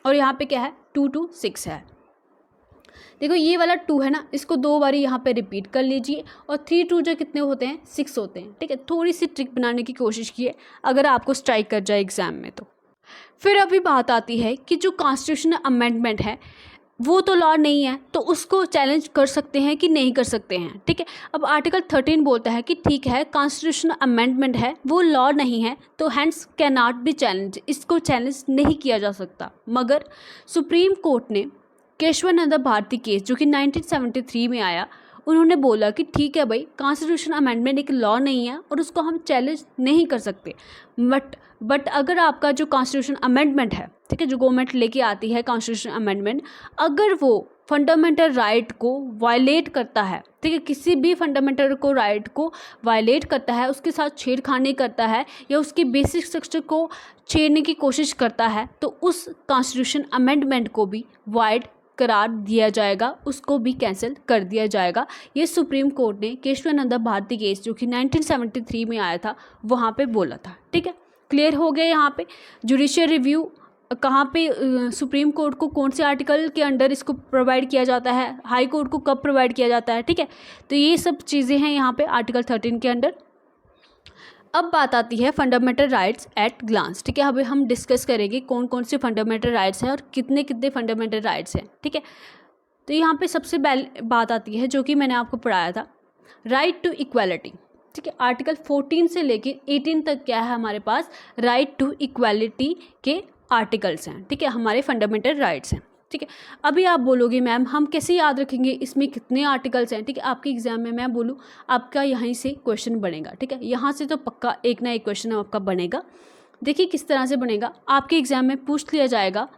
और यहाँ पे क्या है, 226 है। देखो ये वाला 2 है ना, इसको 2 बारी यहाँ पे रिपीट कर लीजिए और 3 2 जो कितने होते हैं, 6 होते हैं, ठीक है। थोड़ी सी ट्रिक बनाने की कोशिश कीजिए अगर आपको स्ट्राइक कर जाए एग्जाम में तो। फिर अभी बात आती है कि जो कॉन्स्टिट्यूशनल अमेंडमेंट है वो तो लॉ नहीं है, तो उसको चैलेंज कर सकते हैं कि नहीं कर सकते हैं, ठीक है। अब आर्टिकल 13 बोलता है कि ठीक है, कॉन्स्टिट्यूशनल अमेंडमेंट है, वो लॉ नहीं है, तो hence can not be challenge, इसको चैलेंज नहीं किया जा सकता। मगर सुप्रीम कोर्ट ने केशवानंद भारती केस जो कि 1973 में आया, उन्होंने बोला कि ठीक है भाई, कॉन्स्टिट्यूशन अमेंडमेंट एक लॉ नहीं है और उसको हम चैलेंज नहीं कर सकते। बट अगर आपका जो कॉन्स्टिट्यूशन अमेंडमेंट है, ठीक है, जो गवर्नमेंट लेके आती है कॉन्स्टिट्यूशन अमेंडमेंट, अगर वो फंडामेंटल राइट को वायलेट करता है, ठीक है, किसी भी फंडामेंटल को राइट को वायलेट करता है, उसके साथ छेड़खानी करता है या उसकी बेसिक स्ट्रक्चर को छेड़ने की कोशिश करता है, तो उस कॉन्स्टिट्यूशन अमेंडमेंट को भी वाइड करार दिया जाएगा, उसको भी कैंसिल कर दिया जाएगा। ये सुप्रीम कोर्ट ने केशवानंद भारती केस जो कि 1973 में आया था वहाँ पे बोला था, ठीक है। क्लियर हो गया यहाँ पे जुडिशियल रिव्यू कहाँ पे, सुप्रीम कोर्ट को कौन से आर्टिकल के अंडर इसको प्रोवाइड किया जाता है, हाई कोर्ट को कब प्रोवाइड किया जाता है, ठीक है। तो ये सब चीज़ें हैं यहाँ पे आर्टिकल 13 के अंडर। अब बात आती है फंडामेंटल राइट्स एट ग्लांस, ठीक है। अभी हम डिस्कस करेंगे कौन कौन से फंडामेंटल राइट्स हैं और कितने कितने फंडामेंटल राइट्स हैं, ठीक है। तो यहाँ पे सबसे पहले बात आती है जो कि मैंने आपको पढ़ाया था, राइट टू इक्वालिटी, ठीक है। आर्टिकल 14 से लेके 18 तक क्या है हमारे पास, राइट टू इक्वालिटी के आर्टिकल्स हैं, ठीक है, हमारे फंडामेंटल राइट्स हैं, ठीक है। अभी आप बोलोगे मैम हम कैसे याद रखेंगे इसमें कितने आर्टिकल्स हैं, ठीक है। आपके एग्जाम में मैं बोलूँ आपका यहीं से क्वेश्चन बनेगा, ठीक है, यहाँ से तो पक्का एक ना एक क्वेश्चन आपका बनेगा। देखिए किस तरह से बनेगा, आपके एग्जाम में पूछ लिया जाएगा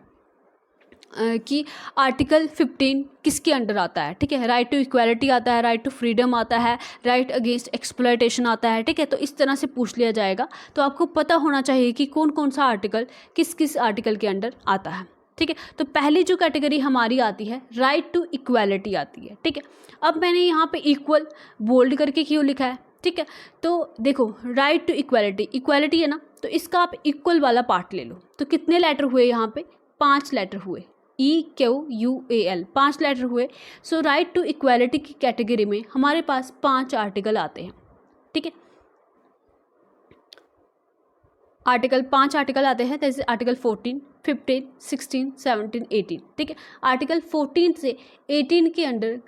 कि आर्टिकल 15 किसके अंडर आता है, ठीक है। राइट टू इक्वालिटी आता है, राइट टू फ्रीडम आता है, राइट अगेंस्ट एक्सप्लॉयटेशन आता है, ठीक है। तो इस तरह से पूछ लिया जाएगा, तो आपको पता होना चाहिए कि कौन कौन सा आर्टिकल किस किस आर्टिकल के अंडर आता है, ठीक है। तो पहली जो कैटेगरी हमारी आती है राइट टू इक्वालिटी आती है, ठीक है। अब मैंने यहाँ पे इक्वल बोल्ड करके क्यों लिखा है, ठीक है। तो देखो राइट टू इक्वालिटी, इक्वालिटी है ना, तो इसका आप इक्वल वाला पार्ट ले लो। तो कितने लेटर हुए यहाँ पे, 5 लेटर हुए, EQUAL 5 लेटर हुए। सो राइट टू इक्वालिटी की कैटेगरी में हमारे पास 5 आर्टिकल आते हैं, ठीक है। आर्टिकल 5 आर्टिकल आते हैं, जैसे आर्टिकल 14, 15, 16, 17, 18, ठीक है। आर्टिकल 14 से 18 के अंडर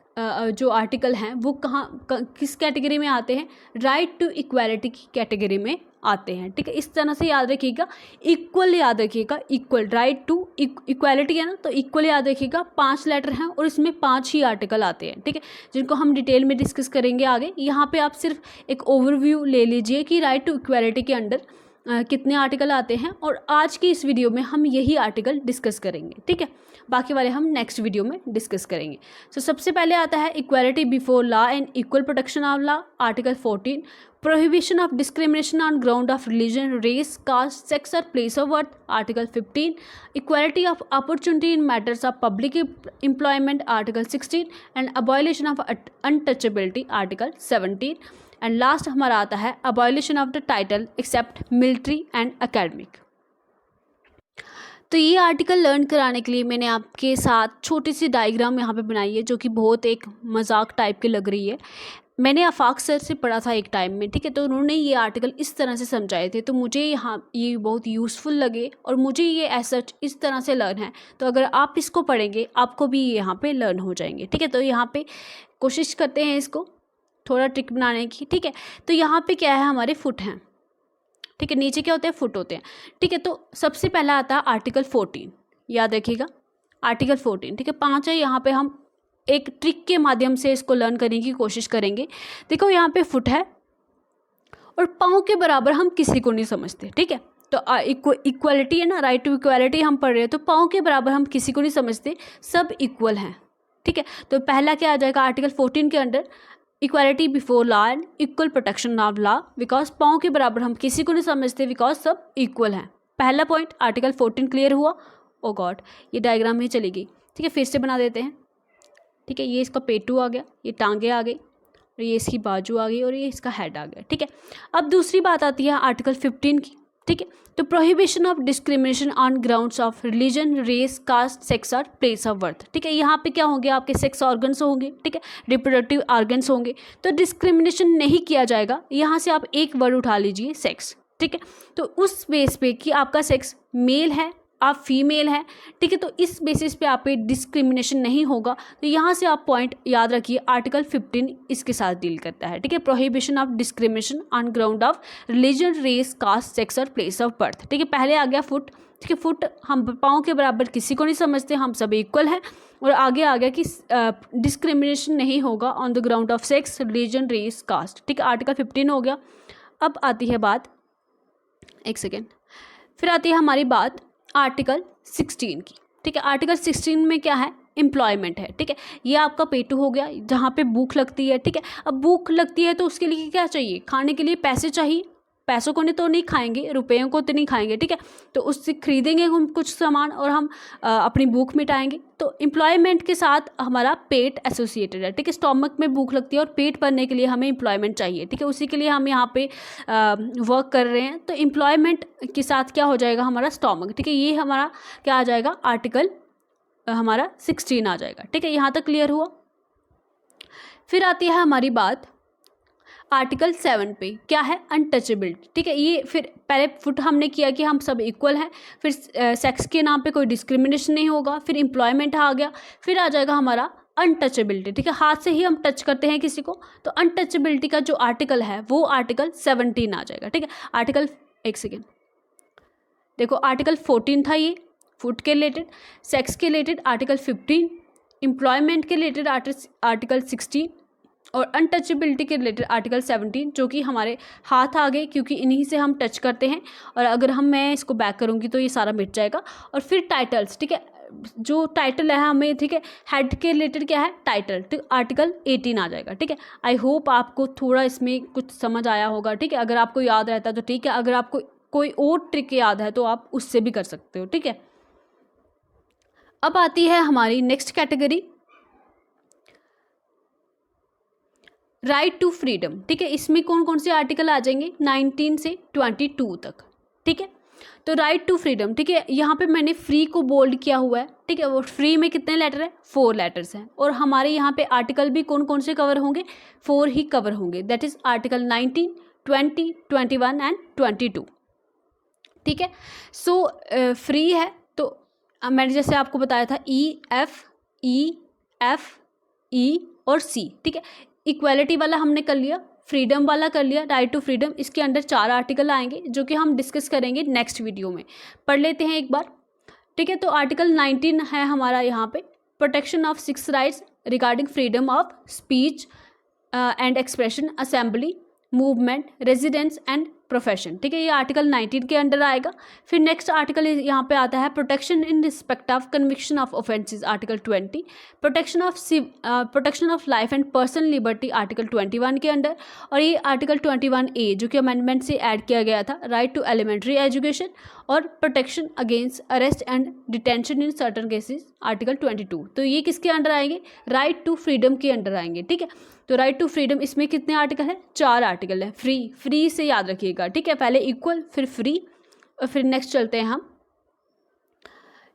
जो आर्टिकल हैं वो किस कैटेगरी में आते हैं, राइट टू इक्वालिटी की कैटेगरी में आते हैं, ठीक है। इस तरह से याद रखिएगा, इक्वल याद रखिएगा, इक्वल राइट टू इक्वालिटी है ना, तो इक्वल याद रखिएगा, 5 लेटर हैं और इसमें 5 ही आर्टिकल आते हैं, ठीक है, जिनको हम डिटेल में डिस्कस करेंगे आगे। यहाँ पे आप सिर्फ एक ओवरव्यू ले लीजिए कि राइट टू इक्वालिटी के अंडर कितने आर्टिकल आते हैं, और आज की इस वीडियो में हम यही आर्टिकल डिस्कस करेंगे, ठीक है। बाकी वाले हम नेक्स्ट वीडियो में डिस्कस करेंगे। सो सबसे पहले आता है equality before law and equal protection of law, article 14, prohibition of discrimination on ground of religion, race, caste, sex और place of birth, article 15, equality of opportunity in matters of public employment, article 16, and abolition of untouchability, article 17, and last हमारा आता है abolition of the title except military and academic. तो ये आर्टिकल लर्न कराने के लिए मैंने आपके साथ छोटी सी डायग्राम यहाँ पे बनाई है जो कि बहुत एक मजाक टाइप की लग रही है। मैंने आफाक सर से पढ़ा था एक टाइम में, ठीक है, तो उन्होंने ये आर्टिकल इस तरह से समझाए थे, तो मुझे यहाँ ये बहुत यूज़फुल लगे और मुझे ये ऐसा इस तरह से लर्न है। तो अगर आप इसको पढ़ेंगे आपको भी यहाँ पे लर्न हो जाएंगे, ठीक है। तो यहाँ पे कोशिश करते हैं इसको थोड़ा ट्रिक बनाने की, ठीक है। तो यहाँ पे क्या है, हमारे फुट हैं, ठीक है, नीचे क्या होते हैं, फुट होते हैं, ठीक है। तो सबसे पहला आता है आर्टिकल 14, याद रखिएगा आर्टिकल 14, ठीक है। 5 है, यहाँ पे हम एक ट्रिक के माध्यम से इसको लर्न करने की कोशिश करेंगे। देखो यहाँ पे फुट है और पाँव के बराबर हम किसी को नहीं समझते, ठीक है। तो इक्वालिटी है ना, राइट टू इक्वालिटी हम पढ़ रहे हैं, तो पाँव के बराबर हम किसी को नहीं समझते, सब इक्वल हैं, ठीक है। तो पहला क्या आ जाएगा आर्टिकल 14 के under, equality before law and equal protection of law, because पाँव के बराबर हम किसी को नहीं समझते, बिकॉज सब इक्वल हैं। पहला पॉइंट आर्टिकल 14 क्लियर हुआ। ओ गॉड, ये डायग्राम में चली गई, ठीक है, फिर से बना देते हैं, ठीक है। ये इसका पेटू आ गया, ये टांगे आ गई, और ये इसकी बाजू आ गई, और ये इसका हेड आ गया, ठीक है। अब दूसरी बात आती है आर्टिकल 15 की, ठीक है। तो prohibition of discrimination on grounds of religion, race, caste, sex और प्लेस ऑफ बर्थ, ठीक है। यहाँ पे क्या होंगे, आपके सेक्स ऑर्गन्स होंगे, ठीक है, रिप्रोडक्टिव ऑर्गन्स होंगे, तो डिस्क्रिमिनेशन नहीं किया जाएगा। यहाँ से आप एक वर्ड उठा लीजिए, सेक्स, ठीक है। तो उस बेस पे कि आपका सेक्स मेल है, आप फीमेल हैं, ठीक है, तो इस बेसिस पे आप पे डिस्क्रिमिनेशन नहीं होगा। तो यहाँ से आप पॉइंट याद रखिए, आर्टिकल 15 इसके साथ डील करता है, ठीक है। Prohibition of discrimination on ground of religion, race, caste, sex और प्लेस ऑफ बर्थ, ठीक है। पहले आ गया फुट, ठीक है, फुट हम पाँव के बराबर किसी को नहीं समझते, हम सब इक्वल हैं। और आगे आ गया कि डिस्क्रिमिनेशन नहीं होगा on the ground of sex, religion, race, caste, ठीक है, आर्टिकल 15 हो गया। अब आती है बात, एक सेकेंड, फिर आती है हमारी बात आर्टिकल 16 की, ठीक है। आर्टिकल 16 में क्या है, एम्प्लॉयमेंट है, ठीक है। ये आपका पेटू हो गया, जहाँ पे भूख लगती है, ठीक है। अब भूख लगती है तो उसके लिए क्या चाहिए, खाने के लिए पैसे चाहिए, पैसों को नहीं तो नहीं खाएंगे, रुपयों को तो नहीं खाएंगे, ठीक है। तो उससे खरीदेंगे हम कुछ सामान और हम अपनी भूख मिटाएंगे। तो एम्प्लॉयमेंट के साथ हमारा पेट एसोसिएटेड है, ठीक है। स्टोमक में भूख लगती है और पेट भरने के लिए हमें एम्प्लॉयमेंट चाहिए, ठीक है, उसी के लिए हम यहाँ पे वर्क कर रहे हैं। तो एम्प्लॉयमेंट के साथ क्या हो जाएगा, हमारा स्टोमक, ठीक है। ये हमारा क्या आ जाएगा, आर्टिकल हमारा 16 आ जाएगा, ठीक है। यहाँ तक क्लियर हुआ। फिर आती है हमारी बात आर्टिकल 7 पे, क्या है, अनटचेबिलिटी, ठीक है। ये फिर पहले फुट हमने किया कि हम सब इक्वल हैं, फिर सेक्स के नाम पे कोई डिस्क्रिमिनेशन नहीं होगा, फिर एम्प्लॉयमेंट आ गया, फिर आ जाएगा हमारा अनटचेबिलिटी, ठीक है। हाथ से ही हम टच करते हैं किसी को, तो अनटचेबिलिटी का जो आर्टिकल है वो आर्टिकल 17 आ जाएगा, ठीक है। आर्टिकल, एक सेकेंड, देखो आर्टिकल 14 था ये फुट के रिलेटेड, सेक्स के रिलेटेड आर्टिकल 15, एम्प्लॉयमेंट के रिलेटेड आर्टिकल 16 और अनटचेबिलिटी के रिलेटेड आर्टिकल 17, जो कि हमारे हाथ आ गए क्योंकि इन्हीं से हम टच करते हैं। और अगर मैं इसको बैक करूँगी तो ये सारा मिट जाएगा। और फिर टाइटल्स, ठीक है, जो टाइटल है हमें, ठीक है, हेड के रिलेटेड क्या है, टाइटल, ठीक, आर्टिकल 18 आ जाएगा, ठीक है। आई होप आपको थोड़ा इसमें कुछ समझ आया होगा, ठीक है। अगर आपको याद रहता है तो ठीक है, अगर आपको कोई और ट्रिक याद है तो आप उससे भी कर सकते हो, ठीक है। अब आती है हमारी next category, right to freedom, ठीक है। इसमें कौन कौन से आर्टिकल आ जाएंगे, 19 से 22 तक, ठीक है। तो राइट टू फ्रीडम, ठीक है, यहाँ पे मैंने फ्री को बोल्ड किया हुआ है, ठीक है। वो फ्री में कितने लेटर है, 4 लेटर्स हैं, और हमारे यहाँ पे आर्टिकल भी कौन कौन से कवर होंगे, 4 ही कवर होंगे, दैट इज आर्टिकल 19, 20, 21 एंड 22, ठीक है। सो फ्री है, तो मैंने जैसे आपको बताया था E, F, E और C, ठीक है। इक्वालिटी वाला हमने कर लिया, फ्रीडम वाला कर लिया, राइट टू फ्रीडम, इसके अंदर 4 आर्टिकल आएंगे जो कि हम डिस्कस करेंगे नेक्स्ट वीडियो में। पढ़ लेते हैं एक बार, ठीक है। तो आर्टिकल 19 है हमारा यहाँ पे, protection of 6 rights regarding freedom of speech and expression, assembly, movement, residence and profession, ठीक है। ये आर्टिकल 19 के अंडर आएगा। फिर नेक्स्ट आर्टिकल यहाँ पे आता है protection in respect of conviction of offences, article 20, protection of life and personal liberty, article 21 के अंडर। और ये आर्टिकल 21A जो कि अमेंडमेंट से ऐड किया गया था, राइट टू एलिमेंट्री एजुकेशन और protection against arrest and detention in certain cases, article 22। तो ये किसके अंडर आएंगे, राइट टू फ्रीडम के अंडर आएंगे, ठीक है। तो राइट टू फ्रीडम, इसमें कितने आर्टिकल हैं, 4 आर्टिकल हैं। फ्री से याद रखिएगा, ठीक है, पहले इक्वल, फिर फ्री, और फिर नेक्स्ट चलते हैं हम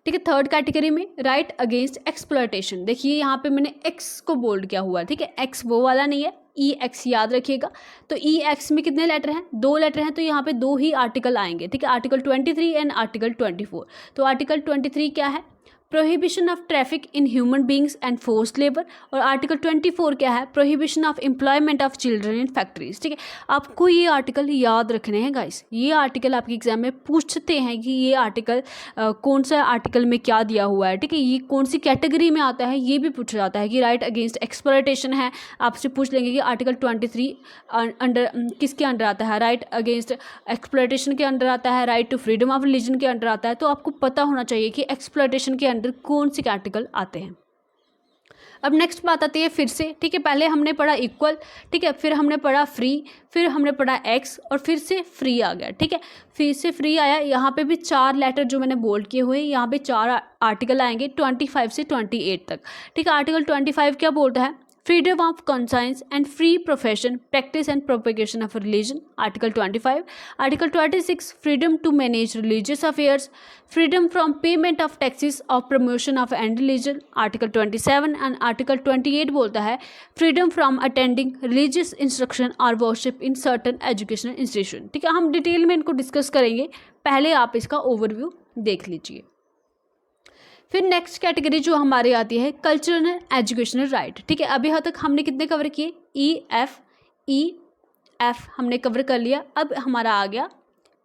ठीक है। थर्ड कैटेगरी में राइट अगेंस्ट एक्सप्लॉयटेशन। देखिए यहाँ पे मैंने एक्स को बोल्ड किया हुआ है, ठीक है। एक्स वो वाला नहीं है, ई एक्स याद रखिएगा। तो ई एक्स में कितने लेटर हैं? 2 लेटर हैं, तो यहाँ पे 2 ही आर्टिकल आएंगे, ठीक है। Article 23 and article 24। तो आर्टिकल 23 क्या है? Prohibition of traffic in human beings and forced labour. और आर्टिकल 24 क्या है? Prohibition of employment of children in factories, ठीक है। आपको ये आर्टिकल याद रखने हैं गाइस। ये आर्टिकल आपके एग्जाम में पूछते हैं कि ये आर्टिकल कौन सा आर्टिकल में क्या दिया हुआ है, ठीक है। ये कौन सी कैटेगरी में आता है, ये भी पूछा जाता है। कि राइट अगेंस्ट एक्सप्लॉयटेशन है, आपसे पूछ लेंगे कि आर्टिकल 23 अंडर किसके अंडर आता है? राइट अगेंस्ट एक्सप्लॉयटेशन के अंडर आता है, right to freedom of religion के अंडर आता है। तो आपको पता होना चाहिए कि एक्सप्लॉयटेशन के अंडर कौन से आर्टिकल आते हैं। अब नेक्स्ट बात आती है फिर से, ठीक है। पहले हमने पढ़ा इक्वल, ठीक है, फिर हमने पढ़ा फ्री, फिर हमने पढ़ा एक्स, और फिर से फ्री आ गया, ठीक है। फिर से फ्री आया, यहाँ पे भी 4 लेटर जो मैंने बोल्ड किए हुए, यहाँ पे 4 आर्टिकल आएंगे 25 से 28 तक, ठीक है। आर्टिकल 25 क्या बोलता है? Freedom of conscience and free profession practice and propagation of religion, article 25। Article 26 freedom to manage religious affairs, freedom from payment of taxes of promotion of and religion, article 27। And article 28 बोलता है freedom from attending religious instruction और worship in certain educational institution, ठीक है। हम डिटेल में इनको डिस्कस करेंगे, पहले आप इसका ओवरव्यू देख लीजिए। फिर नेक्स्ट कैटेगरी जो हमारी आती है कल्चरल एंड एजुकेशनल राइट, ठीक है। अभी तक हमने कितने कवर किए? ई एफ हमने कवर कर लिया। अब हमारा आ गया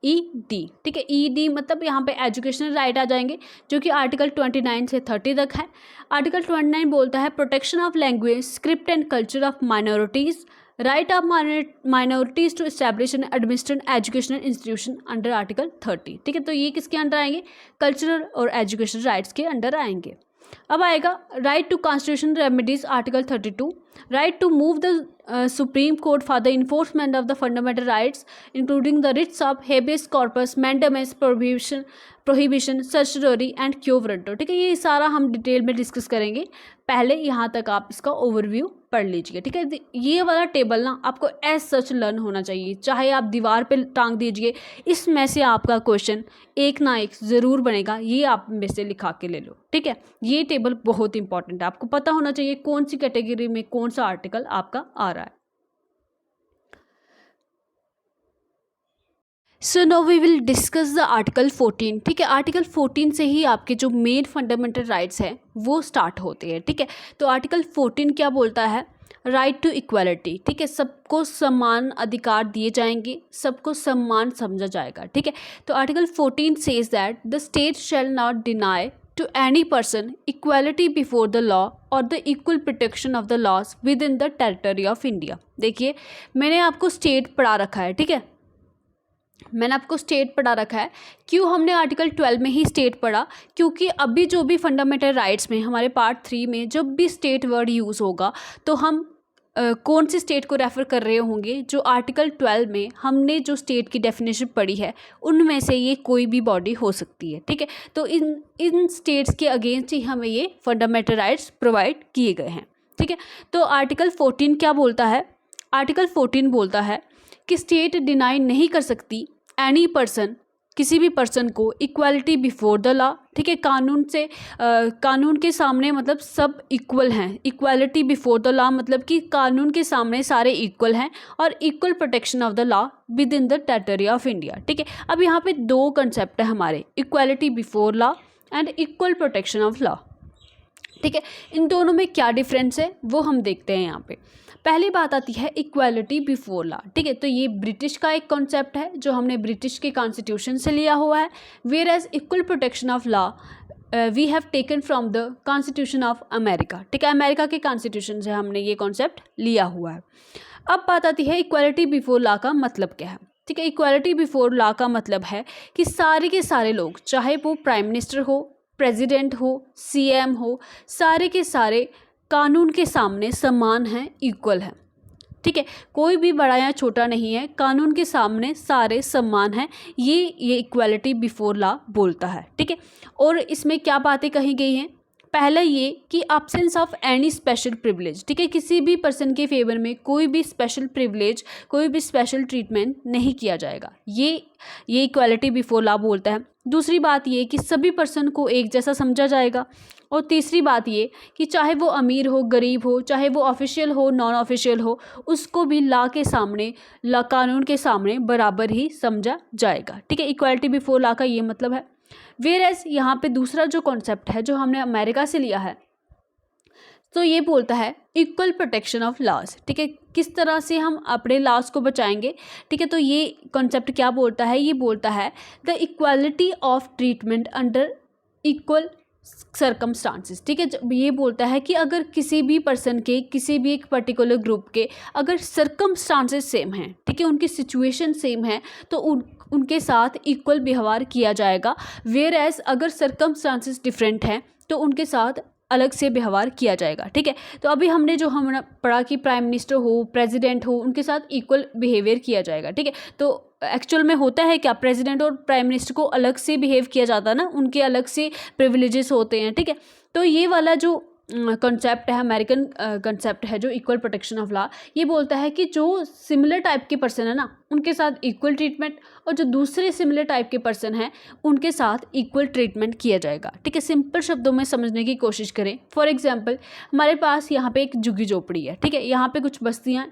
ई डी, ठीक है। ई डी मतलब यहाँ पे एजुकेशनल राइट आ जाएंगे, जो कि आर्टिकल 29 से 30 तक है। आर्टिकल 29 बोलता है protection of language, script and culture of minorities, right of minorities to establish and administrate educational institution under article 30, ठीक है। तो ये किसके अंडर आएंगे? कल्चरल और एजुकेशनल राइट्स के अंडर आएंगे। अब आएगा right to constitution remedies, article 32। Right to move the supreme court for the enforcement of the fundamental rights including the writs of habeas corpus, mandamus, prohibition, certiorari and quo warranto, ठीक है। ये सारा हम डिटेल में डिस्कस करेंगे, पहले यहाँ तक आप इसका ओवरव्यू पढ़ लीजिए, ठीक है। ये वाला टेबल ना आपको एज सच लर्न होना चाहिए, चाहे आप दीवार पे टांग दीजिए, इसमें से आपका क्वेश्चन एक ना एक ज़रूर बनेगा, ये आप में से लिखा के ले लो, ठीक है। ये टेबल बहुत इंपॉर्टेंट है, आपको पता होना चाहिए कौन सी कैटेगरी में कौन सा आर्टिकल आपका आ रहा है। So now we will discuss the article 14, ठीक है। आर्टिकल 14 से ही आपके जो मेन फंडामेंटल राइट्स हैं वो स्टार्ट होते हैं, ठीक है। तो आर्टिकल 14 क्या बोलता है? राइट टू इक्वालिटी, ठीक है। सबको समान अधिकार दिए जाएंगे, सबको समान समझा जाएगा, ठीक है। तो article 14 says that the state shall not deny to any person equality before the law और the equal protection of the laws within the territory of India. देखिए मैंने आपको स्टेट पढ़ा रखा है, ठीक है। मैंने आपको स्टेट पढ़ा रखा है। क्यों हमने आर्टिकल 12 में ही स्टेट पढ़ा? क्योंकि अभी जो भी फंडामेंटल राइट्स में हमारे पार्ट 3 में जब भी स्टेट वर्ड यूज़ होगा तो हम कौन सी स्टेट को रेफ़र कर रहे होंगे? जो आर्टिकल 12 में हमने जो स्टेट की डेफिनेशन पढ़ी है उनमें से ये कोई भी बॉडी हो सकती है, ठीक है। तो इन स्टेट्स के अगेंस्ट ही हमें ये फंडामेंटल राइट्स प्रोवाइड किए गए हैं, ठीक है। तो आर्टिकल 14 क्या बोलता है? आर्टिकल 14 बोलता है कि स्टेट डिनाई नहीं कर सकती एनी पर्सन, किसी भी पर्सन को, इक्वालिटी बिफोर द लॉ, ठीक है। कानून से कानून के सामने मतलब सब इक्वल हैं। इक्वालिटी बिफोर द लॉ मतलब कि कानून के सामने सारे इक्वल हैं, और equal protection of the law with in the territory of India, ठीक है। अब यहाँ पे 2 कंसेप्ट है हमारे, equality before law and equal protection of law, ठीक है। इन दोनों में क्या डिफरेंस है वो हम देखते हैं यहाँ पे। पहली बात आती है इक्वालिटी बिफोर लॉ, ठीक है। तो ये ब्रिटिश का एक कॉन्सेप्ट है जो हमने ब्रिटिश के कॉन्स्टिट्यूशन से लिया हुआ है, whereas equal protection of law we have taken from the constitution of America, ठीक है। अमेरिका के कॉन्स्टिट्यूशन से हमने ये कॉन्सेप्ट लिया हुआ है। अब बात आती है इक्वालिटी बिफोर लॉ का मतलब क्या है, ठीक है। इक्वालिटी बिफोर लॉ का मतलब है कि सारे के सारे लोग, चाहे वो प्राइम मिनिस्टर हो, प्रेसिडेंट हो, सीएम हो, सारे के सारे कानून के सामने समान हैं, इक्वल हैं, ठीक है। कोई भी बड़ा या छोटा नहीं है, कानून के सामने सारे समान हैं। ये इक्वालिटी बिफोर लॉ बोलता है, ठीक है। और इसमें क्या बातें कही गई हैं? पहला ये कि absence of any special privilege, ठीक है, किसी भी पर्सन के फेवर में कोई भी स्पेशल प्रिविलेज, कोई भी स्पेशल ट्रीटमेंट नहीं किया जाएगा, ये इक्वालिटी बिफोर लॉ बोलता है। दूसरी बात ये कि सभी पर्सन को एक जैसा समझा जाएगा। और तीसरी बात ये कि चाहे वो अमीर हो, गरीब हो, चाहे वो ऑफिशियल हो, नॉन ऑफिशियल हो, उसको भी लॉ के सामने, लॉ कानून के सामने बराबर ही समझा जाएगा, ठीक है। इक्वालिटी बिफोर लॉ का ये मतलब है। वेयरएज यहाँ पे दूसरा जो कॉन्सेप्ट है जो हमने अमेरिका से लिया है, तो ये बोलता है इक्वल प्रोटेक्शन ऑफ लॉज, ठीक है, किस तरह से हम अपने लॉज को बचाएंगे, ठीक है। तो ये कॉन्सेप्ट क्या बोलता है, ये बोलता है the equality of treatment under equal circumstances, ठीक है। ये बोलता है कि अगर किसी भी पर्सन के, किसी भी एक पर्टिकुलर ग्रुप के अगर सर्कमस्टांसेस सेम हैं, ठीक है, उनकी सिचुएशन सेम है, तो उनके साथ इक्वल व्यवहार किया जाएगा। वेयर एज अगर सर्कमस्टांसेस डिफरेंट हैं तो उनके साथ अलग से व्यवहार किया जाएगा, ठीक है। तो अभी हमने पढ़ा कि प्राइम मिनिस्टर हो, प्रेसिडेंट हो, उनके साथ इक्वल बिहेवियर किया जाएगा, ठीक है। तो एक्चुअल में होता है क्या, प्रेसिडेंट और प्राइम मिनिस्टर को अलग से बिहेव किया जाता है ना, उनके अलग से प्रिविलेजेस होते हैं, ठीक है। तो ये वाला जो कॉन्सेप्ट है, अमेरिकन कॉन्सेप्ट है जो इक्वल प्रोटेक्शन ऑफ लॉ, ये बोलता है कि जो सिमिलर टाइप के पर्सन है ना, उनके साथ इक्वल ट्रीटमेंट, और जो दूसरे सिमिलर टाइप के पर्सन हैं उनके साथ इक्वल ट्रीटमेंट किया जाएगा, ठीक है। सिंपल शब्दों में समझने की कोशिश करें। फॉर एग्जांपल, हमारे पास यहाँ पे एक झुग्गी झोपड़ी है, ठीक है, यहाँ पे कुछ बस्तियाँ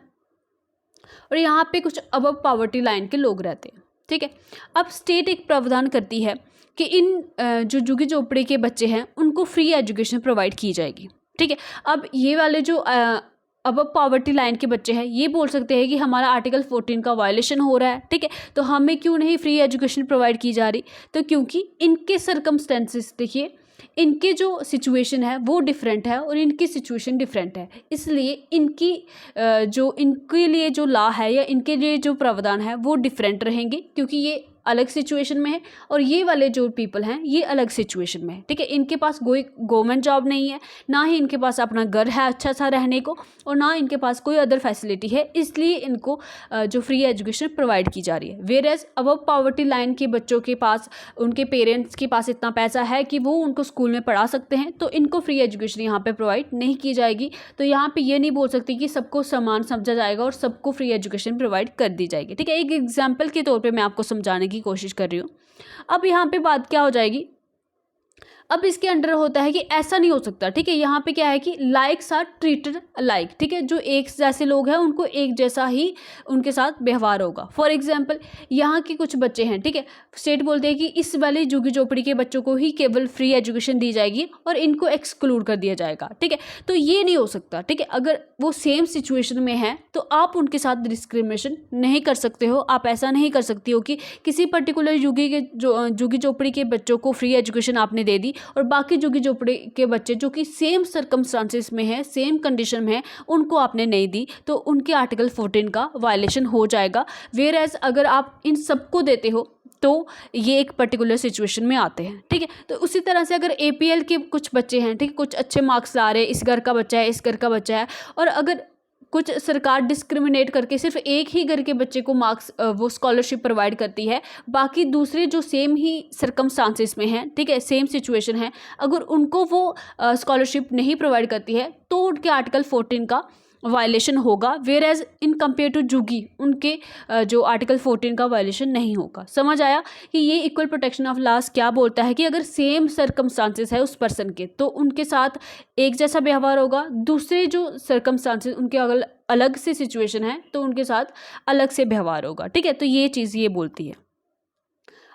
और यहाँ पे कुछ अबव पॉवर्टी लाइन के लोग रहते हैं, ठीक है। अब स्टेट एक प्रावधान करती है कि इन जो झुग्गी झोपड़ी के बच्चे हैं उनको फ्री एजुकेशन प्रोवाइड की जाएगी, ठीक है। अब ये वाले जो अब पॉवर्टी लाइन के बच्चे हैं ये बोल सकते हैं कि हमारा आर्टिकल 14 का वायलेशन हो रहा है, ठीक है, तो हमें क्यों नहीं फ्री एजुकेशन प्रोवाइड की जा रही, तो क्योंकि इनके सर्कमस्टेंसेस, देखिए इनके जो सिचुएशन है वो डिफरेंट है और इनकी सिचुएशन डिफरेंट है, इसलिए इनके लिए जो लॉ है या इनके लिए जो प्रावधान है वो डिफरेंट रहेंगे, क्योंकि ये अलग सिचुएशन में है और ये वाले जो पीपल हैं ये अलग सिचुएशन में है, ठीक है। इनके पास कोई गवर्नमेंट जॉब नहीं है, ना ही इनके पास अपना घर है अच्छा सा रहने को, और ना इनके पास कोई अदर फैसिलिटी है, इसलिए इनको जो फ्री एजुकेशन प्रोवाइड की जा रही है। Whereas above poverty line के बच्चों के पास, उनके पेरेंट्स के पास इतना पैसा है कि वो उनको स्कूल में पढ़ा सकते हैं, तो इनको फ्री एजुकेशन यहाँ पे प्रोवाइड नहीं की जाएगी। तो यहाँ पे ये नहीं बोल सकती कि सबको समान समझा जाएगा और सबको फ्री एजुकेशन प्रोवाइड कर दी जाएगी, ठीक है। एक एग्जाम्पल के तौर पर मैं आपको समझाने की कोशिश कर रही हूँ। अब यहाँ पे बात क्या हो जाएगी, अब इसके अंडर होता है कि ऐसा नहीं हो सकता, ठीक है। यहाँ पे क्या है कि लाइक्स आर ट्रीटेड लाइक, ठीक है, जो एक जैसे लोग हैं उनको एक जैसा ही उनके साथ व्यवहार होगा। फॉर एग्जांपल, यहाँ के कुछ बच्चे हैं, ठीक है, स्टेट बोलते हैं कि इस वाली झुग्गी झोपड़ी के बच्चों को ही केवल फ्री एजुकेशन दी जाएगी और इनको एक्सक्लूड कर दिया जाएगा, ठीक है। तो ये नहीं हो सकता, ठीक है। अगर वो सेम सिचुएशन में है तो आप उनके साथ डिस्क्रिमिनेशन नहीं कर सकते हो। आप ऐसा नहीं कर सकती हो कि किसी पर्टिकुलर झुग्गी झोपड़ी के बच्चों को फ्री एजुकेशन आपने दे दी और बाकी झुग्गी झोपड़ी के बच्चे जो कि सेम सर्कमस्टांसेस में है, सेम कंडीशन में है, उनको आपने नहीं दी, तो उनके आर्टिकल 14 का वायलेशन हो जाएगा। वेयर एज अगर आप इन सबको देते हो तो ये एक पर्टिकुलर सिचुएशन में आते हैं, ठीक है। तो उसी तरह से अगर APL के कुछ बच्चे हैं, ठीक है, कुछ अच्छे मार्क्स ला रहे हैं, इस घर का बच्चा है, इस घर का बच्चा है, और अगर कुछ सरकार डिस्क्रिमिनेट करके सिर्फ एक ही घर के बच्चे को मार्क्स वो स्कॉलरशिप प्रोवाइड करती है, बाकी दूसरे जो सेम ही सर्कमस्टांसेस में हैं, ठीक है, सेम सिचुएशन है, अगर उनको वो स्कॉलरशिप नहीं प्रोवाइड करती है तो उनके आर्टिकल 14 का वायलेशन होगा। Whereas in compare to झुग्गी उनके जो आर्टिकल 14 का वायलेशन नहीं होगा। समझ आया कि ये इक्वल प्रोटेक्शन ऑफ लॉज क्या बोलता है कि अगर सेम सर्कमस्टांसेस है उस पर्सन के तो उनके साथ एक जैसा व्यवहार होगा, दूसरे जो सर्कमस्टांसेस उनके अगर अलग से सिचुएशन है तो उनके साथ अलग से व्यवहार होगा, ठीक है। तो ये चीज़ ये बोलती है।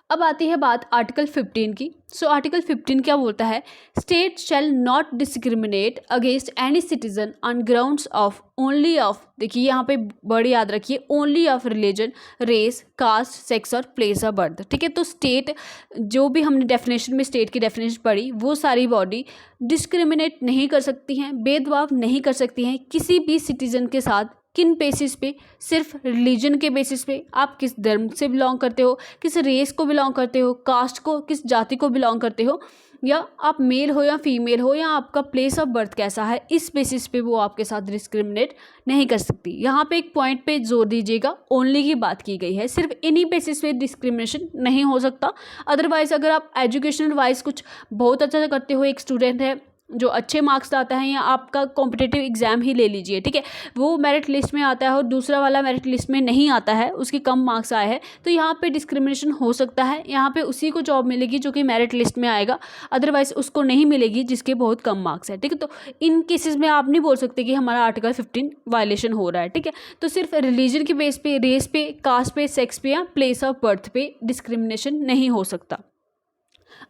अब आती है बात आर्टिकल 15 की। सो आर्टिकल 15 क्या बोलता है, state shall not discriminate against any citizen on grounds of only of, देखिए यहाँ पे वर्ड याद रखिए, only of religion, race, caste, sex और प्लेस ऑफ बर्थ, ठीक है। तो स्टेट जो भी हमने डेफिनेशन में स्टेट की डेफिनेशन पढ़ी वो सारी बॉडी डिस्क्रिमिनेट नहीं कर सकती हैं, भेदभाव नहीं कर सकती हैं किसी भी सिटीजन के साथ। किन बेसिस पे, सिर्फ रिलीजन के बेसिस पे, आप किस धर्म से बिलोंग करते हो, किस रेस को बिलोंग करते हो, कास्ट को, किस जाति को बिलोंग करते हो, या आप मेल हो या फीमेल हो, या आपका प्लेस ऑफ बर्थ कैसा है, इस बेसिस पे वो आपके साथ डिस्क्रिमिनेट नहीं कर सकती। यहाँ पे एक पॉइंट पे जोर दीजिएगा, ओनली की बात की गई है, सिर्फ इन्हीं बेसिस पे डिस्क्रिमिनेशन नहीं हो सकता। अदरवाइज अगर आप एजुकेशनल वाइज कुछ बहुत अच्छा करते हो, एक स्टूडेंट है जो अच्छे मार्क्स लाता है, या आपका कॉम्पिटिटिव एग्जाम ही ले लीजिए, ठीक है, वो मेरिट लिस्ट में आता है और दूसरा वाला मेरिट लिस्ट में नहीं आता है, उसके कम मार्क्स आए हैं, तो यहाँ पे डिस्क्रिमिनेशन हो सकता है। यहाँ पे उसी को जॉब मिलेगी जो कि मेरिट लिस्ट में आएगा, अदरवाइज उसको नहीं मिलेगी जिसके बहुत कम मार्क्स है, ठीक है। तो इन केसेस में आप नहीं बोल सकते कि हमारा आर्टिकल 15 वायलेशन हो रहा है, ठीक है। तो सिर्फ रिलीजन के बेस पे, रेस पे, कास्ट पे, सेक्स पे या प्लेस ऑफ बर्थ पे डिस्क्रिमिनेशन नहीं हो सकता।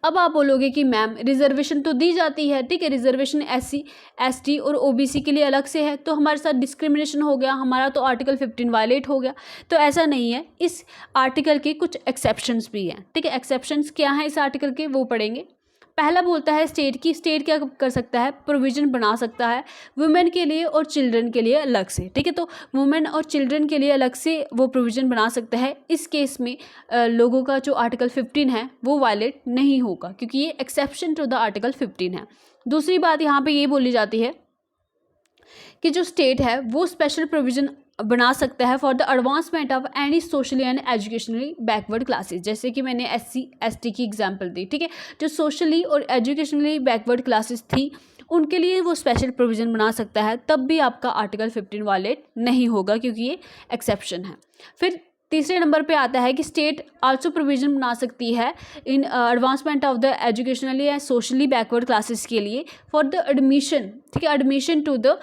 अब आप बोलोगे कि मैम रिजर्वेशन तो दी जाती है, ठीक है, रिजर्वेशन SC ST और OBC के लिए अलग से है, तो हमारे साथ डिस्क्रिमिनेशन हो गया, हमारा तो आर्टिकल 15 वायलेट हो गया। तो ऐसा नहीं है, इस आर्टिकल के कुछ एक्सेप्शंस भी हैं, ठीक है। एक्सेप्शंस क्या हैं इस आर्टिकल के, वो पढ़ेंगे। पहला बोलता है स्टेट की, स्टेट क्या कर सकता है, प्रोविज़न बना सकता है वुमेन के लिए और चिल्ड्रन के लिए अलग से, ठीक है। तो वुमेन और चिल्ड्रन के लिए अलग से वो प्रोविज़न बना सकता है। इस केस में लोगों का जो आर्टिकल 15 है वो वायलेट नहीं होगा, क्योंकि ये एक्सेप्शन टू द आर्टिकल 15 है। दूसरी बात यहाँ पे ये बोली जाती है कि जो स्टेट है वो स्पेशल प्रोविज़न बना सकता है for the advancement of any socially and educationally backward classes, जैसे कि मैंने SC ST की एग्जांपल दी, ठीक है। जो सोशली और एजुकेशनली बैकवर्ड क्लासेस थी उनके लिए वो स्पेशल प्रोविज़न बना सकता है, तब भी आपका आर्टिकल 15 वायलेट नहीं होगा, क्योंकि ये एक्सेप्शन है। फिर तीसरे नंबर पे आता है कि स्टेट आल्सो प्रोविज़न बना सकती है in advancement of the educationally and socially backward classes के लिए फॉर द एडमिशन, ठीक है, admission to the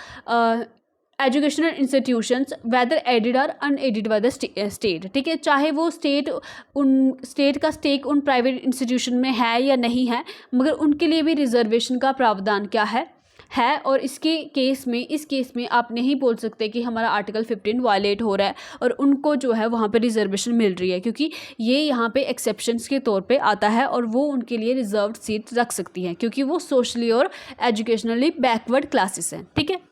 educational institutions whether aided और अनएडेड बाय द स्टेट, ठीक है। चाहे वो स्टेट का स्टेक उन प्राइवेट इंस्टीट्यूशन में है या नहीं है, मगर उनके लिए भी रिजर्वेशन का प्रावधान क्या है। और इस केस में आप नहीं बोल सकते कि हमारा आर्टिकल 15 वायलेट हो रहा है और उनको जो है वहाँ पे रिजर्वेशन मिल रही है, क्योंकि ये यहाँ पे एक्सेप्शंस के तौर पे आता है और वो उनके लिए रिजर्व्ड सीट रख सकती हैं, क्योंकि वो सोशली और एजुकेशनली बैकवर्ड क्लासेस हैं, ठीक है।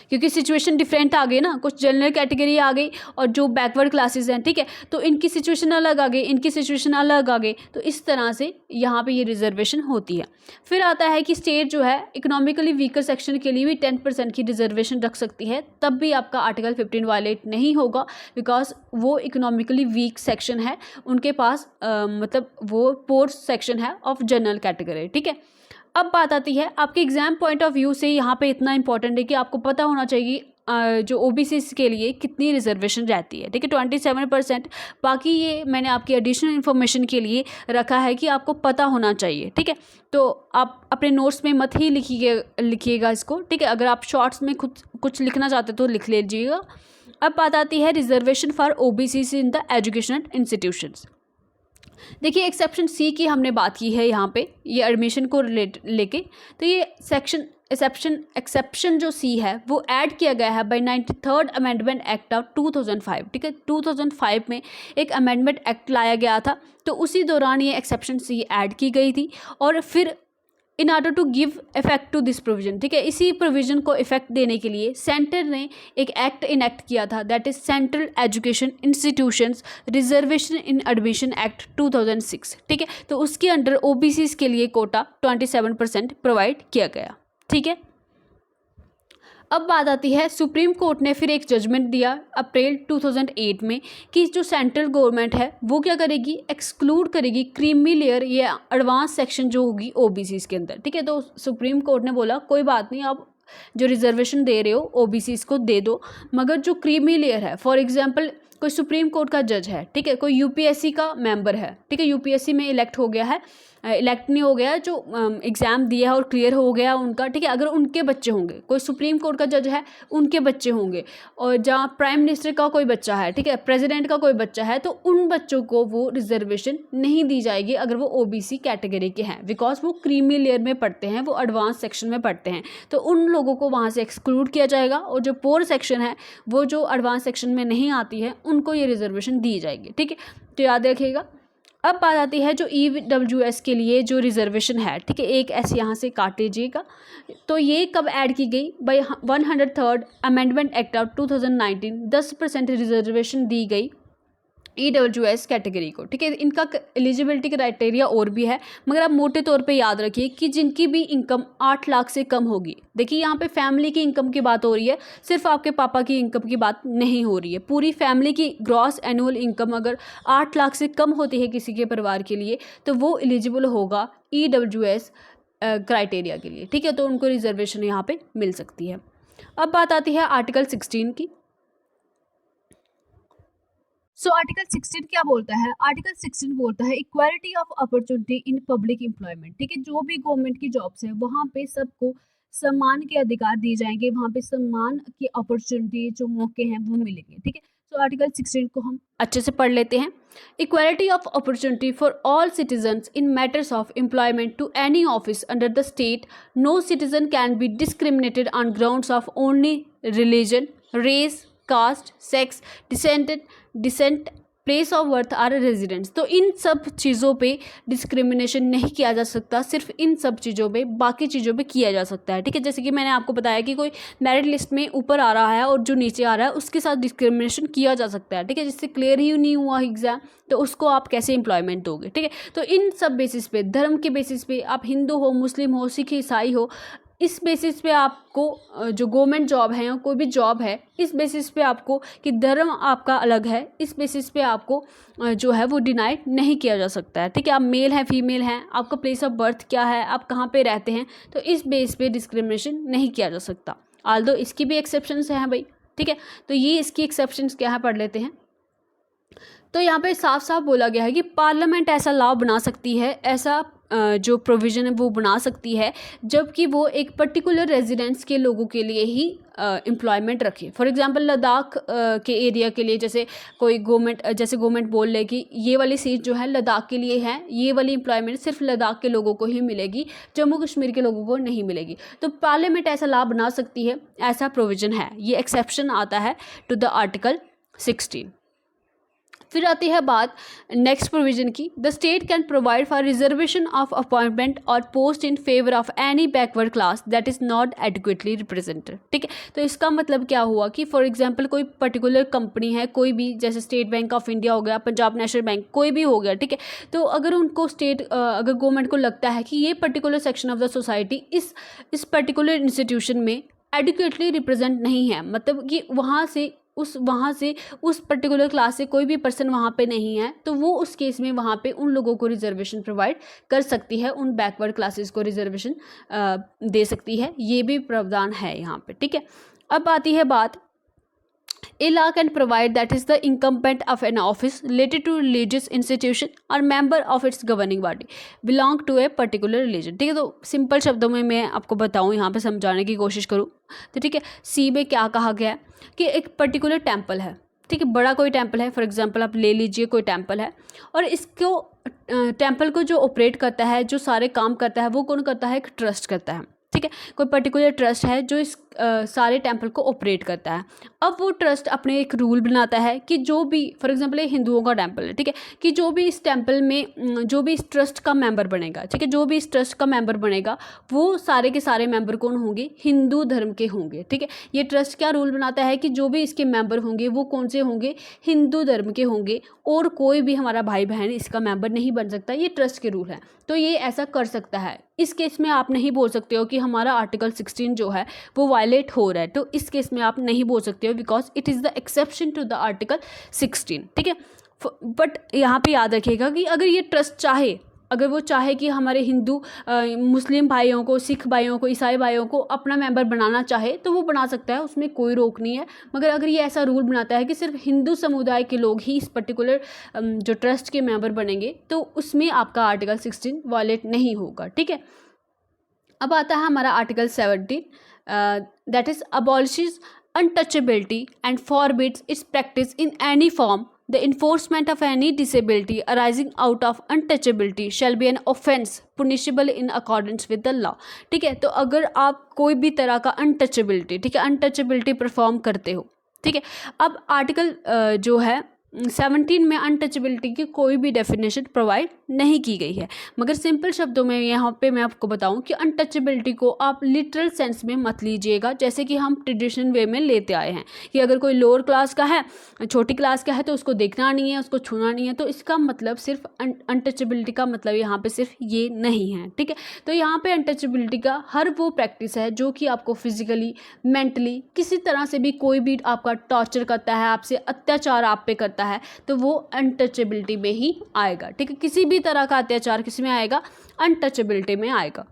क्योंकि सिचुएशन डिफरेंट आ गई ना, कुछ जनरल कैटेगरी आ गई और जो बैकवर्ड क्लासेस हैं, ठीक है, तो इनकी सिचुएशन अलग आ गई, इनकी सिचुएशन अलग आ गई, तो इस तरह से यहाँ पे ये रिजर्वेशन होती है। फिर आता है कि स्टेट जो है इकोनॉमिकली वीकर सेक्शन के लिए भी 10% की रिजर्वेशन रख सकती है, तब भी आपका आर्टिकल 15 वायलेट नहीं होगा, बिकॉज वो इकोनॉमिकली वीक सेक्शन है, उनके पास मतलब वो पोर सेक्शन है ऑफ जनरल कैटेगरी, ठीक है। अब बात आती है आपके एग्जाम पॉइंट ऑफ व्यू से, यहाँ पे इतना इंपॉर्टेंट है कि आपको पता होना चाहिए जो OBC के लिए कितनी रिजर्वेशन रहती है, ठीक है, 27%। बाकी ये मैंने आपकी एडिशनल इन्फॉर्मेशन के लिए रखा है कि आपको पता होना चाहिए, ठीक है। तो आप अपने नोट्स में मत ही लिखिएगा इसको, ठीक है। अगर आप शॉर्ट्स में खुद कुछ लिखना चाहते तो लिख लीजिएगा। अब बात आती है reservation for OBC in the educational institutions. देखिए एक्सेप्शन C की हमने बात की है यहाँ पे, ये एडमिशन को लेके, तो ये एक्सेप्शन जो C है वो ऐड किया गया है bye 93rd amendment act of 2005, ठीक है। 2005 में एक अमेंडमेंट एक्ट लाया गया था, तो उसी दौरान ये एक्सेप्शन C ऐड की गई थी। और फिर in order to give effect to this provision, ठीक है, इसी प्रोविजन को इफेक्ट देने के लिए सेंटर ने एक एक्ट इनेक्ट किया था, that is central education institutions reservation in admission act 2006, ठीक है। तो उसके अंडर OBCs के लिए कोटा 27% प्रोवाइड किया गया, ठीक है। अब बात आती है सुप्रीम कोर्ट ने फिर एक जजमेंट दिया अप्रैल 2008 में कि जो सेंट्रल गवर्नमेंट है वो क्या करेगी, एक्सक्लूड करेगी क्रीमी लेयर या एडवांस सेक्शन जो होगी OBCs के अंदर, ठीक है। तो सुप्रीम कोर्ट ने बोला कोई बात नहीं, आप जो रिजर्वेशन दे रहे हो OBCs को दे दो, मगर जो क्रीमी लेयर है, फॉर एग्जांपल कोई सुप्रीम कोर्ट का जज है, ठीक है, कोई UPSC का मेंबर है, ठीक है, UPSC में इलेक्ट हो गया है, इलेक्ट नहीं हो गया, जो एग्ज़ाम दिया है और क्लियर हो गया उनका, ठीक है, अगर उनके बच्चे होंगे, कोई सुप्रीम कोर्ट का जज है उनके बच्चे होंगे, और जहाँ प्राइम मिनिस्टर का कोई बच्चा है, ठीक है, प्रेसिडेंट का कोई बच्चा है, तो उन बच्चों को वो रिजर्वेशन नहीं दी जाएगी अगर वो OBC कैटेगरी के हैं, बिकॉज वो क्रीमी लेयर में पढ़ते हैं, वो एडवांस सेक्शन में पढ़ते हैं, तो उन लोगों को वहाँ से एक्सक्लूड किया जाएगा। और जो पोर सेक्शन है, वो जो एडवांस सेक्शन में नहीं आती है, उनको ये रिजर्वेशन दी जाएगी, ठीक है, तो याद रखिएगा। अब बात आती है जो EWS के लिए जो रिजर्वेशन है, ठीक है, एक ऐसे यहाँ से काट लीजिएगा। तो ये कब ऐड की गई, by 103rd amendment act of 2019 10% reservation दी गई EWS कैटेगरी को, ठीक है। इनका एलिजिबिलिटी क्राइटेरिया और भी है, मगर आप मोटे तौर पे याद रखिए कि जिनकी भी इनकम 8 लाख से कम होगी, देखिए यहाँ पे फैमिली की इनकम की बात हो रही है, सिर्फ आपके पापा की इनकम की बात नहीं हो रही है, पूरी फैमिली की ग्रॉस एनुअल इनकम अगर 8 लाख से कम होती है किसी के परिवार के लिए, तो वो एलिजिबल होगा EWS क्राइटेरिया के लिए, ठीक है, तो उनको रिजर्वेशन यहाँ पे मिल सकती है। अब बात आती है आर्टिकल 16 की। सो आर्टिकल 16 क्या बोलता है? आर्टिकल 16 बोलता है equality of opportunity in public employment, ठीक है, जो भी गवर्नमेंट की जॉब्स है वहाँ पे सबको सम्मान के अधिकार दिए जाएंगे, वहाँ पे सम्मान की अपॉर्चुनिटी जो मौके हैं वो मिलेंगे, ठीक है। सो आर्टिकल 16 को हम अच्छे से पढ़ लेते हैं। Equality of opportunity for all citizens in matters of employment to any office under the state, no citizen can be discriminated on grounds of only religion, race, caste, sex, descent, place of birth or residents. तो इन सब चीज़ों पे डिस्क्रिमिनेशन नहीं किया जा सकता, सिर्फ इन सब चीज़ों पे, बाकी चीज़ों पे किया जा सकता है, ठीक है। जैसे कि मैंने आपको बताया कि कोई मेरिट लिस्ट में ऊपर आ रहा है और जो नीचे आ रहा है उसके साथ डिस्क्रिमिनेशन किया जा सकता है, ठीक है। जिससे क्लियर ही नहीं हुआ एग्जाम तो उसको आप कैसे एम्प्लॉयमेंट दोगे, ठीक है। तो इन सब बेसिस पे, धर्म के बेसिस पे, आप हिंदू हो, मुस्लिम हो, सिख, ईसाई हो, इस बेसिस पे आपको जो गवर्नमेंट जॉब है या कोई भी जॉब है, इस बेसिस पे आपको कि धर्म आपका अलग है, इस बेसिस पे आपको जो है वो डिनाई नहीं किया जा सकता है, ठीक है। आप मेल हैं, फीमेल हैं, आपका प्लेस ऑफ बर्थ क्या है, आप कहाँ पे रहते हैं, तो इस बेस पे डिस्क्रिमिनेशन नहीं किया जा सकता। आल्दो इसकी भी एक्सेप्शंस हैं भाई, ठीक है। तो ये इसकी एक्सेप्शंस क्या है पढ़ लेते हैं। तो यहाँ पे साफ साफ बोला गया है कि पार्लियामेंट ऐसा लॉ बना सकती है, ऐसा जो प्रोविज़न है वो बना सकती है जबकि वो एक पर्टिकुलर रेजिडेंट्स के लोगों के लिए ही एम्प्लॉयमेंट रखे। फॉर एग्जांपल लद्दाख के एरिया के लिए जैसे कोई गवर्नमेंट बोल ले कि ये वाली सीट जो है लद्दाख के लिए है, ये वाली एम्प्लॉयमेंट सिर्फ लद्दाख के लोगों को ही मिलेगी, जम्मू कश्मीर के लोगों को नहीं मिलेगी। तो पार्लियामेंट ऐसा लॉ बना सकती है, ऐसा प्रोविज़न है, ये एक्सेप्शन आता है टू द आर्टिकल 16। फिर आती है बात नेक्स्ट प्रोविजन की। The state can provide for reservation of appointment और post in favour of any backward class that is not adequately represented, ठीक है। तो इसका मतलब क्या हुआ कि फॉर एग्जांपल कोई पर्टिकुलर कंपनी है, कोई भी, जैसे स्टेट बैंक ऑफ इंडिया हो गया, पंजाब नेशनल बैंक, कोई भी हो गया, ठीक है। तो अगर उनको अगर गवर्नमेंट को लगता है कि ये particular section of the society इस पर्टिकुलर इंस्टीट्यूशन में एडिक्वेटली रिप्रेजेंट नहीं है, मतलब कि वहाँ से उस पर्टिकुलर क्लास से कोई भी पर्सन वहाँ पे नहीं है, तो वो उस केस में वहाँ पे उन लोगों को रिजर्वेशन प्रोवाइड कर सकती है, उन बैकवर्ड क्लासेस को रिजर्वेशन दे सकती है। ये भी प्रावधान है यहाँ पे, ठीक है। अब आती है बात A law can provide that is the incumbent of an office related to religious institution or member of its governing body belong to a particular religion, ठीक है। तो सिंपल शब्दों में मैं आपको बताऊँ, यहाँ पे समझाने की कोशिश करूँ तो, ठीक है। सी में क्या कहा गया है कि एक पर्टिकुलर टेम्पल है, ठीक है, बड़ा कोई टेम्पल है, फॉर एग्जांपल आप ले लीजिए कोई टेम्पल है, और इसको टेम्पल को जो ऑपरेट करता है, जो सारे काम करता है, वो कौन करता है? एक ट्रस्ट करता है, ठीक है। कोई पर्टिकुलर ट्रस्ट है जो इस सारे टेम्पल को ऑपरेट करता है। अब वो ट्रस्ट अपने एक रूल बनाता है कि जो भी, फॉर एग्जांपल ये हिंदुओं का टेम्पल है, ठीक है, कि जो भी इस टेम्पल में जो भी इस ट्रस्ट का मेंबर बनेगा, ठीक है, जो भी इस ट्रस्ट का मेंबर बनेगा वो सारे के सारे मेंबर कौन होंगे? हिंदू धर्म के होंगे, ठीक है। ये ट्रस्ट क्या रूल बनाता है कि जो भी इसके मेंबर होंगे वो कौन से होंगे? हिंदू धर्म के होंगे, और कोई भी हमारा भाई बहन इसका मेंबर नहीं बन सकता, ये ट्रस्ट के रूल है। तो ये ऐसा कर सकता है। इस केस में आप नहीं बोल सकते हो कि हमारा आर्टिकल 16 जो है वो वायलेट हो रहा है, तो इस केस में आप नहीं बोल सकते हो, because it is the exception to the article 16, ठीक है। बट यहाँ पे याद रखिएगा कि अगर ये ट्रस्ट चाहे, अगर वो चाहे कि हमारे हिंदू मुस्लिम भाइयों को, सिख भाइयों को, ईसाई भाइयों को अपना मेंबर बनाना चाहे तो वो बना सकता है, उसमें कोई रोक नहीं है। मगर अगर ये ऐसा रूल बनाता है कि सिर्फ हिंदू समुदाय के लोग ही इस पर्टिकुलर जो ट्रस्ट के मेंबर बनेंगे, तो उसमें आपका आर्टिकल 16 वायलेट नहीं होगा, ठीक है। अब आता है हमारा article 17, that is अबॉलिशेस untouchability and forbids it's practice in any form. The enforcement of any disability arising out of untouchability shall be an offence punishable in accordance with the law, ठीक है। तो अगर आप कोई भी तरह का अनटचेबिलिटी, ठीक है, अनटचेबिलिटी परफॉर्म करते हो, ठीक है। अब आर्टिकल जो है 17 में अनटचेबिलिटी की कोई भी डेफिनेशन प्रोवाइड नहीं की गई है, मगर सिंपल शब्दों में यहाँ पे मैं आपको बताऊँ कि अनटचेबिलिटी को आप लिटरल सेंस में मत लीजिएगा, जैसे कि हम ट्रेडिशनल वे में लेते आए हैं कि अगर कोई लोअर क्लास का है, छोटी क्लास का है, तो उसको देखना नहीं है, उसको छूना नहीं है। तो इसका मतलब सिर्फ अनटचेबिलिटी का मतलब यहाँ पे सिर्फ ये नहीं है, ठीक है। तो यहाँ पे अनटचेबिलिटी का हर वो प्रैक्टिस है जो कि आपको फिजिकली, मेंटली किसी तरह से भी कोई भी आपका टॉर्चर करता है, आपसे अत्याचार आप पे करता है, तो वो अनटचेबिलिटी में ही आएगा, ठीक है। किसी भी तरह का अत्याचार किस में आएगा? अनटचेबिलिटी में आएगा।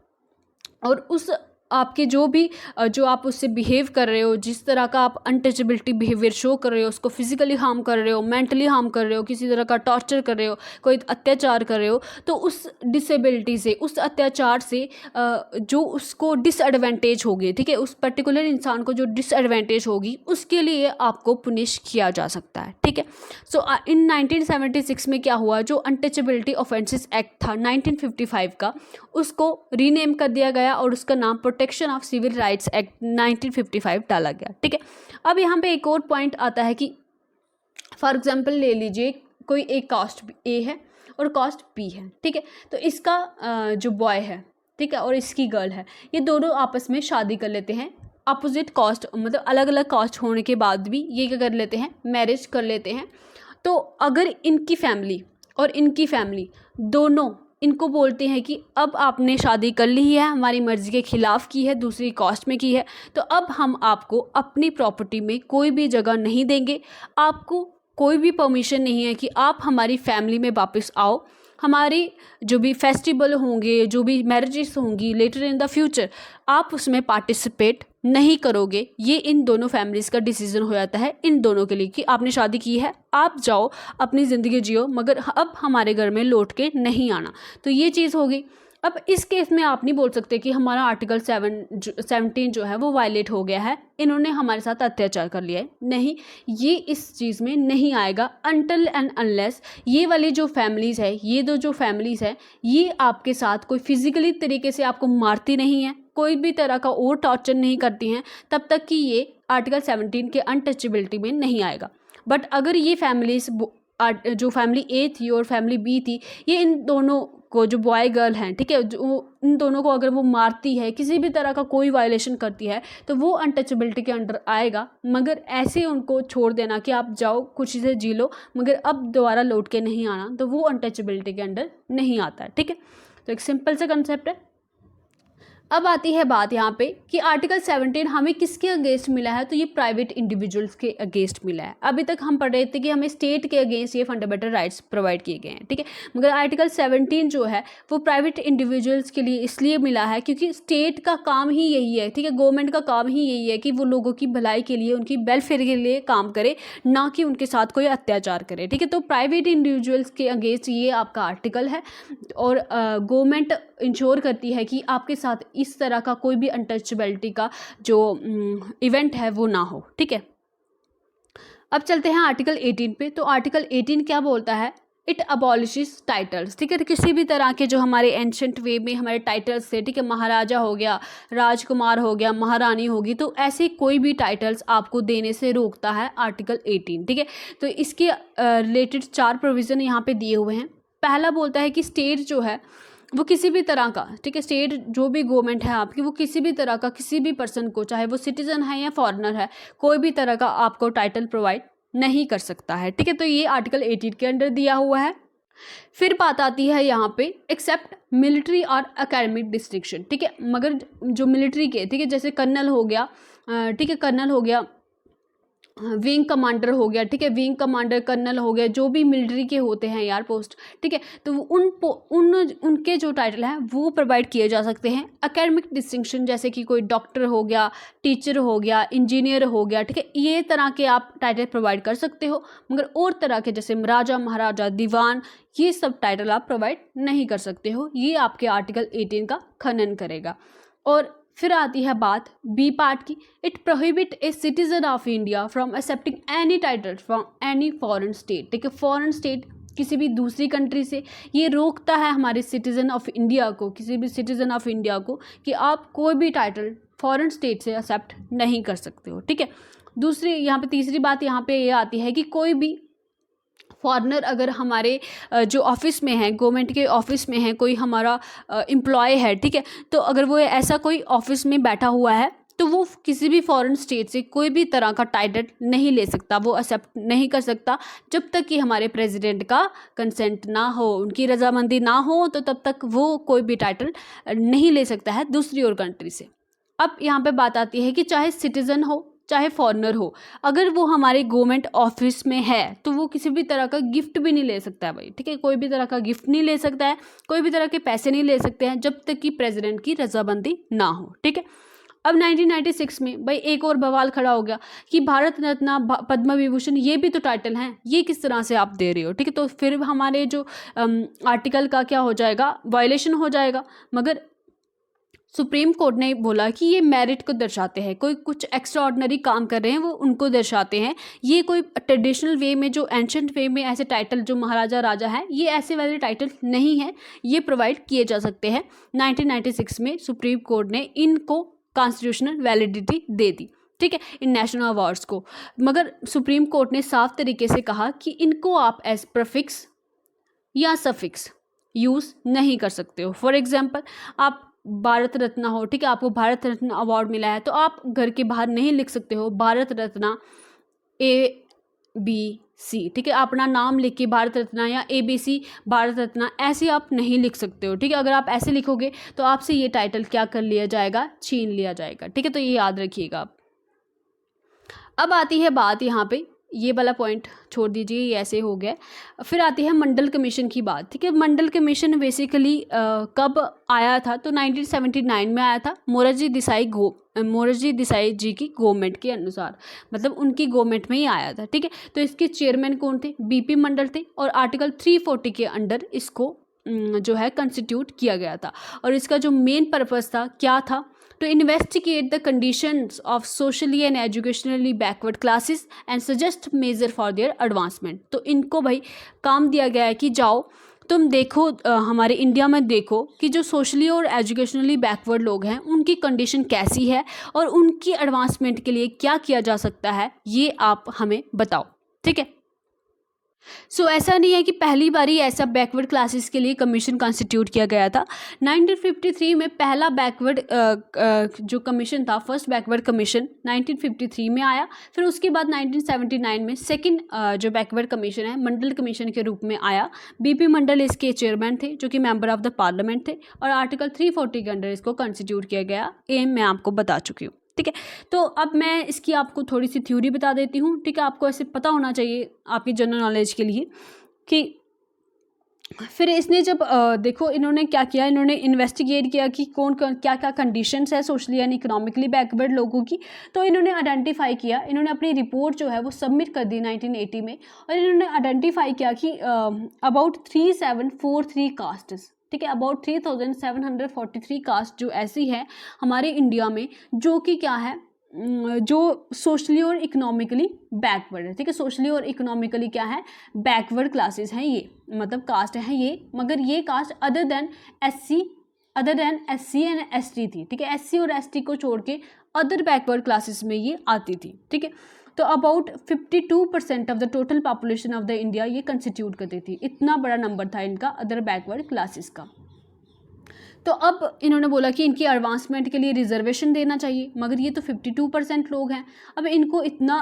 और उस आपके जो आप उससे बिहेव कर रहे हो, जिस तरह का आप अनटचेबिलिटी बिहेवियर शो कर रहे हो, उसको फिजिकली हार्म कर रहे हो, मेंटली हार्म कर रहे हो, किसी तरह का टॉर्चर कर रहे हो, कोई अत्याचार कर रहे हो, तो उस डिसेबिलिटी से, उस अत्याचार से जो उसको डिसएडवांटेज होगी, ठीक है, उस पर्टिकुलर इंसान को जो डिसएडवांटेज होगी, उसके लिए आपको पुनिश किया जा सकता है, ठीक है। सो इन 1976 में क्या हुआ, जो अनटचेबिलिटी ऑफेंसेस एक्ट था 1955 का, उसको रीनेम कर दिया गया और उसका नाम protection of civil rights act 1955 डाला गया, ठीक है। अब यहाँ पे एक और पॉइंट आता है कि फॉर एग्जांपल ले लीजिए, कोई एक कास्ट ए है और कास्ट बी है, ठीक है, तो इसका जो बॉय है, ठीक है, और इसकी गर्ल है, ये दोनों आपस में शादी कर लेते हैं, अपोजिट कास्ट, मतलब अलग अलग कास्ट होने के बाद भी ये क्या कर लेते हैं, मैरिज कर लेते हैं। तो अगर इनकी फैमिली और इनकी फैमिली दोनों इनको बोलते हैं कि अब आपने शादी कर ली है, हमारी मर्ज़ी के ख़िलाफ़ की है, दूसरी कास्ट में की है, तो अब हम आपको अपनी प्रॉपर्टी में कोई भी जगह नहीं देंगे, आपको कोई भी परमिशन नहीं है कि आप हमारी फैमिली में वापस आओ, हमारी जो भी फेस्टिवल होंगे, जो भी मैरिजेस होंगी लेटर इन द फ्यूचर, आप उसमें पार्टिसिपेट नहीं करोगे। ये इन दोनों फैमिलीज़ का डिसीजन हो जाता है, इन दोनों के लिए, कि आपने शादी की है, आप जाओ अपनी ज़िंदगी जियो, मगर अब हमारे घर में लौट के नहीं आना। तो ये चीज़ होगी। अब इस केस में आप नहीं बोल सकते कि हमारा आर्टिकल 17 जो है वो वायलेट हो गया है, इन्होंने हमारे साथ अत्याचार कर लिया है। नहीं, ये इस चीज़ में नहीं आएगा अनटिल एंड अनलेस ये वाली जो फैमिलीज़ है, ये जो फैमिलीज़ है, ये आपके साथ कोई फिजिकली तरीके से आपको मारती नहीं है, कोई भी तरह का और टॉर्चर नहीं करती हैं, तब तक कि ये आर्टिकल 17 के अनटचेबिलिटी में नहीं आएगा। बट अगर ये फैमिलीज़ जो फैमिली ए थी और फैमिली बी थी, ये इन दोनों को, जो बॉय गर्ल हैं, ठीक है, जो इन दोनों को अगर वो मारती है, किसी भी तरह का कोई वायलेशन करती है, तो वो अनटचेबिलिटी के अंडर आएगा। मगर ऐसे उनको छोड़ देना कि आप जाओ खुशी से जी लो, मगर अब दोबारा लौट के नहीं आना, तो वो अनटचेबिलिटी के अंडर नहीं आता है, ठीक है। तो एक सिंपल सा कंसेप्ट है। अब आती है बात यहाँ पे कि आर्टिकल 17 हमें किसके अगेंस्ट मिला है, तो ये प्राइवेट इंडिविजुअल्स के अगेंस्ट मिला है। अभी तक हम पढ़ रहे थे कि हमें स्टेट के अगेंस्ट ये फंडामेंटल राइट्स प्रोवाइड किए गए हैं, ठीक है, मगर आर्टिकल 17 जो है वो प्राइवेट इंडिविजुअल्स के लिए इसलिए मिला है क्योंकि स्टेट का काम ही यही है, ठीक है, गवर्नमेंट का काम ही यही है कि वो लोगों की भलाई के लिए, उनकी वेलफेयर के लिए काम करे, ना कि उनके साथ कोई अत्याचार करे, ठीक है। तो प्राइवेट इंडिविजुअल्स के अगेंस्ट ये आपका आर्टिकल है, और गवर्नमेंट इंश्योर करती है कि आपके साथ इस तरह का कोई भी अनटचेबिलिटी का जो इवेंट है वो ना हो, ठीक है। अब चलते हैं आर्टिकल 18 पे। तो आर्टिकल 18 क्या बोलता है, इट अबॉलिशेस टाइटल्स, ठीक है, किसी भी तरह के जो हमारे एंशंट वे में हमारे टाइटल्स थे, ठीक है, महाराजा हो गया, राजकुमार हो गया, महारानी होगी, तो ऐसे कोई भी टाइटल्स आपको देने से रोकता है आर्टिकल 18, ठीक है। तो इसके रिलेटेड 4 प्रोविज़न यहाँ पे दिए हुए हैं। पहला बोलता है कि स्टेट जो है वो किसी भी तरह का, ठीक है, स्टेट जो भी गवर्नमेंट है आपकी, वो किसी भी तरह का किसी भी पर्सन को, चाहे वो सिटीजन है या फॉरेनर है, कोई भी तरह का आपको टाइटल प्रोवाइड नहीं कर सकता है, ठीक है। तो ये आर्टिकल 18 के अंडर दिया हुआ है। फिर बात आती है यहाँ पे एक्सेप्ट मिलिट्री और एकेडमिक डिस्ट्रिक्शन, ठीक है, मगर जो मिलिट्री के, ठीक है, जैसे कर्नल हो गया, ठीक है, कर्नल हो गया, विंग कमांडर हो गया, ठीक है, विंग कमांडर, कर्नल हो गया, जो भी मिलिट्री के होते हैं यार पोस्ट, ठीक है, तो उनके जो टाइटल हैं वो प्रोवाइड किए जा सकते हैं। एकेडमिक डिस्टिंक्शन जैसे कि कोई डॉक्टर हो गया, टीचर हो गया, इंजीनियर हो गया, ठीक है, ये तरह के आप टाइटल प्रोवाइड कर सकते हो, मगर और तरह के जैसे राजा, महाराजा, दीवान, ये सब टाइटल आप प्रोवाइड नहीं कर सकते हो। ये आपके आर्टिकल 18 का खनन करेगा। और फिर आती है बात बी पार्ट की, it prohibit a citizen of India from accepting any title from any foreign state, ठीक है, फॉरेन स्टेट किसी भी दूसरी कंट्री से ये रोकता है हमारे सिटीजन ऑफ इंडिया को, किसी भी सिटीजन ऑफ इंडिया को, कि आप कोई भी टाइटल फॉरेन स्टेट से एक्सेप्ट नहीं कर सकते हो, ठीक है। दूसरी यहाँ पे तीसरी बात यहाँ पे ये आती है कि कोई भी फॉरेनर अगर हमारे जो ऑफिस में है, गवर्नमेंट के ऑफिस में है, कोई हमारा एम्प्लॉय है, ठीक है, तो अगर वो ऐसा कोई ऑफिस में बैठा हुआ है, तो वो किसी भी फॉरेन स्टेट से कोई भी तरह का टाइटल नहीं ले सकता, वो एक्सेप्ट नहीं कर सकता जब तक कि हमारे प्रेसिडेंट का कंसेंट ना हो, उनकी रजामंदी ना हो, तो तब तक वो कोई भी टाइटल नहीं ले सकता है दूसरी और कंट्री से। अब यहाँ पे बात आती है कि चाहे सिटीज़न हो, चाहे फॉरेनर हो, अगर वो हमारे गवर्नमेंट ऑफिस में है तो वो किसी भी तरह का गिफ्ट भी नहीं ले सकता है भाई, ठीक है। कोई भी तरह का गिफ्ट नहीं ले सकता है, कोई भी तरह के पैसे नहीं ले सकते हैं जब तक कि प्रेसिडेंट की रजामंदी ना हो, ठीक है। अब 1996 में भाई एक और बवाल खड़ा हो गया कि भारत रत्न, पद्म विभूषण, ये भी तो टाइटल हैं, ये किस तरह से आप दे रहे हो, ठीक है। तो फिर हमारे जो आर्टिकल का क्या हो जाएगा, वायलेशन हो जाएगा। मगर सुप्रीम कोर्ट ने बोला कि ये मेरिट को दर्शाते हैं, कोई कुछ एक्स्ट्रा ऑर्डिनरी काम कर रहे हैं वो उनको दर्शाते हैं, ये कोई ट्रेडिशनल वे में, जो एंशंट वे में ऐसे टाइटल जो महाराजा राजा है, ये ऐसे वाले टाइटल नहीं है, ये प्रोवाइड किए जा सकते हैं। 1996 में सुप्रीम कोर्ट ने इनको कॉन्स्टिट्यूशनल वैलिडिटी दे दी, ठीक है, इन नेशनल अवार्ड्स को। मगर सुप्रीम कोर्ट ने साफ तरीके से कहा कि इनको आप एज प्रीफिक्स या सफिक्स यूज़ नहीं कर सकते हो। फॉर एग्जाम्पल, आप भारत रत्न हो, ठीक है, आपको भारत रत्न अवार्ड मिला है, तो आप घर के बाहर नहीं लिख सकते हो भारत रत्न ABC, ठीक है, अपना नाम लिख के भारत रत्न या ABC भारत रत्न ऐसे आप नहीं लिख सकते हो, ठीक है। अगर आप ऐसे लिखोगे तो आपसे ये टाइटल क्या कर लिया जाएगा, छीन लिया जाएगा, ठीक है। तो ये याद रखिएगा आप। अब आती है बात यहाँ पे, ये वाला पॉइंट छोड़ दीजिए, ये ऐसे हो गया। फिर आती है मंडल कमीशन की बात, ठीक है। मंडल कमीशन बेसिकली कब आया था, तो 1979 में आया था, मोरारजी देसाई जी की गवर्नमेंट के अनुसार, मतलब उनकी गवर्नमेंट में ही आया था, ठीक है। तो इसके चेयरमैन कौन थे, BP मंडल थे, और आर्टिकल 340 के अंडर इसको जो है कंस्टिट्यूट किया गया था। और इसका जो मेन पर्पस था क्या था, to investigate the conditions of socially and educationally backward classes and suggest measure for their advancement। तो इनको भाई काम दिया गया है कि जाओ तुम देखो, हमारे इंडिया में देखो कि जो सोशली और एजुकेशनली बैकवर्ड लोग हैं उनकी कंडीशन कैसी है और उनकी एडवांसमेंट के लिए क्या किया जा सकता है, ये आप हमें बताओ, ठीक है। सो ऐसा नहीं है कि पहली बार ही ऐसा बैकवर्ड क्लासेस के लिए कमीशन कॉन्स्टिट्यूट किया गया था। 1953 में पहला बैकवर्ड जो कमीशन था, फर्स्ट बैकवर्ड कमीशन 1953 में आया। फिर उसके बाद 1979 में सेकंड जो बैकवर्ड कमीशन है मंडल कमीशन के रूप में आया। BP मंडल इसके चेयरमैन थे, जो कि मेंबर ऑफ द पार्लियामेंट थे, और आर्टिकल 340 के अंडर इसको कॉन्स्टिट्यूट किया गया। एम मैं आपको बता चुकी हूँ, ठीक है। तो अब मैं इसकी आपको थोड़ी सी थ्योरी बता देती हूँ, ठीक है। आपको ऐसे पता होना चाहिए आपकी जनरल नॉलेज के लिए कि फिर इसने जब देखो इन्होंने क्या किया, इन्होंने इन्वेस्टिगेट किया कि कौन क्या क्या कंडीशंस है सोशली एंड इकोनॉमिकली बैकवर्ड लोगों की। तो इन्होंने आइडेंटिफाई किया, इन्होंने अपनी रिपोर्ट जो है वो सबमिट कर दी 1980 में, और इन्होंने आइडेंटिफाई किया कि अबाउट 3743 कास्ट्स, ठीक है, अबाउट 3743 कास्ट जो ऐसी है हमारे इंडिया में, जो कि क्या है, जो सोशली और इकोनॉमिकली बैकवर्ड है, ठीक है। सोशली और इकोनॉमिकली क्या है, बैकवर्ड क्लासेस हैं ये, मतलब कास्ट हैं ये, मगर ये caste other than SC and ST थी, ठीक है। SC और ST को छोड़ के अदर बैकवर्ड क्लासेस में ये आती थी, ठीक है। तो about 52% of the total population of the India ये कंस्टिट्यूट करती थी, इतना बड़ा नंबर था इनका अदर बैकवर्ड क्लासेस का। तो अब इन्होंने बोला कि इनकी एडवांसमेंट के लिए रिजर्वेशन देना चाहिए, मगर ये तो 52% लोग हैं। अब इनको इतना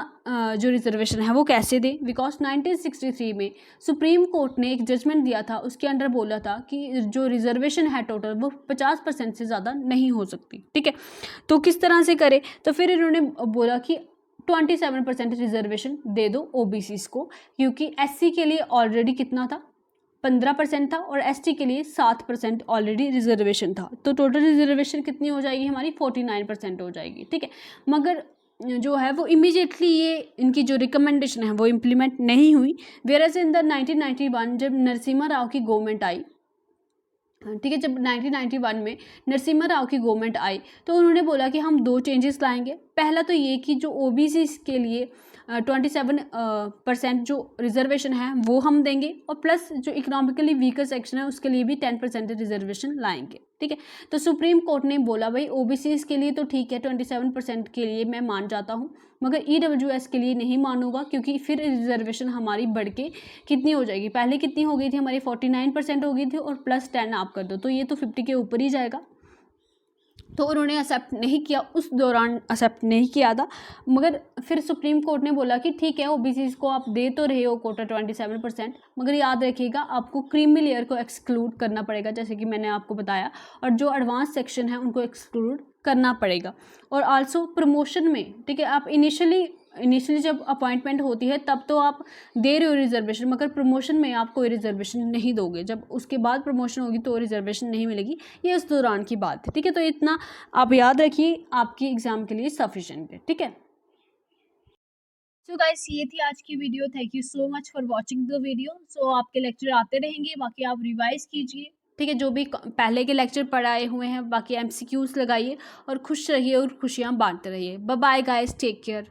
जो रिजर्वेशन है वो कैसे दें, बिकॉज 1963 में सुप्रीम कोर्ट ने एक जजमेंट दिया था, उसके अंडर बोला था कि जो रिजर्वेशन है टोटल वो 50% से ज़्यादा नहीं हो सकती, ठीक है। तो किस तरह से करें, तो फिर इन्होंने बोला कि 27% रिजर्वेशन दे दो OBCs को, क्योंकि SC के लिए ऑलरेडी कितना था, 15% था, और ST के लिए 7% ऑलरेडी रिजर्वेशन था। तो टोटल रिजर्वेशन कितनी हो जाएगी हमारी, 49% हो जाएगी, ठीक है। मगर जो है वो इमीडिएटली ये इनकी जो रिकमेंडेशन है वो इम्प्लीमेंट नहीं हुई। वेयरएज इन द 1991 जब नरसिम्हा राव की गवर्नमेंट आई, ठीक है, जब 1991 में नरसिम्हा राव की गवर्नमेंट आई तो उन्होंने बोला कि हम 2 चेंजेस लाएंगे। पहला तो ये कि जो OBCs के लिए 27% जो रिजर्वेशन है वो हम देंगे, और प्लस जो इकोनॉमिकली वीकर सेक्शन है उसके लिए भी 10% रिजर्वेशन लाएंगे, ठीक है। तो सुप्रीम कोर्ट ने बोला भाई OBCs के लिए तो ठीक है, 27% के लिए मैं मान जाता हूँ, मगर EWS के लिए नहीं मानूंगा, क्योंकि फिर रिजर्वेशन हमारी बढ़ के कितनी हो जाएगी, पहले कितनी हो गई थी हमारी 49% हो गई थी, और प्लस 10 आप कर दो तो ये तो 50 के ऊपर ही जाएगा। तो उन्होंने एक्सेप्ट नहीं किया, उस दौरान एक्सेप्ट नहीं किया था। मगर फिर सुप्रीम कोर्ट ने बोला कि ठीक है OBCs को आप दे तो रहे हो कोटा 27%, मगर याद रखिएगा आपको क्रीमी लेयर को एक्सक्लूड करना पड़ेगा, जैसे कि मैंने आपको बताया, और जो एडवांस सेक्शन है उनको एक्सक्लूड करना पड़ेगा। और आल्सो प्रमोशन में, ठीक है, आप इनिशियली जब अपॉइंटमेंट होती है तब तो आप दे रहे हो रिजर्वेशन, मगर प्रमोशन में आप कोई रिजर्वेशन नहीं दोगे। जब उसके बाद प्रमोशन होगी तो रिजर्वेशन नहीं मिलेगी, ये उस दौरान की बात है, ठीक है। तो इतना आप याद रखिए, आपकी एग्ज़ाम के लिए सफिशिएंट है, ठीक है। सो गाइस, ये थी आज की video. Thank you so much for watching the video. So आपके लेक्चर आते रहेंगे, बाकी आप रिवाइज कीजिए, ठीक है। जो भी पहले के लेक्चर पढ़ाए हुए हैं, बाकी एमसीक्यूज लगाइए और खुश रहिए और खुशियाँ बांटते रहिए। Bye bye guys, take care.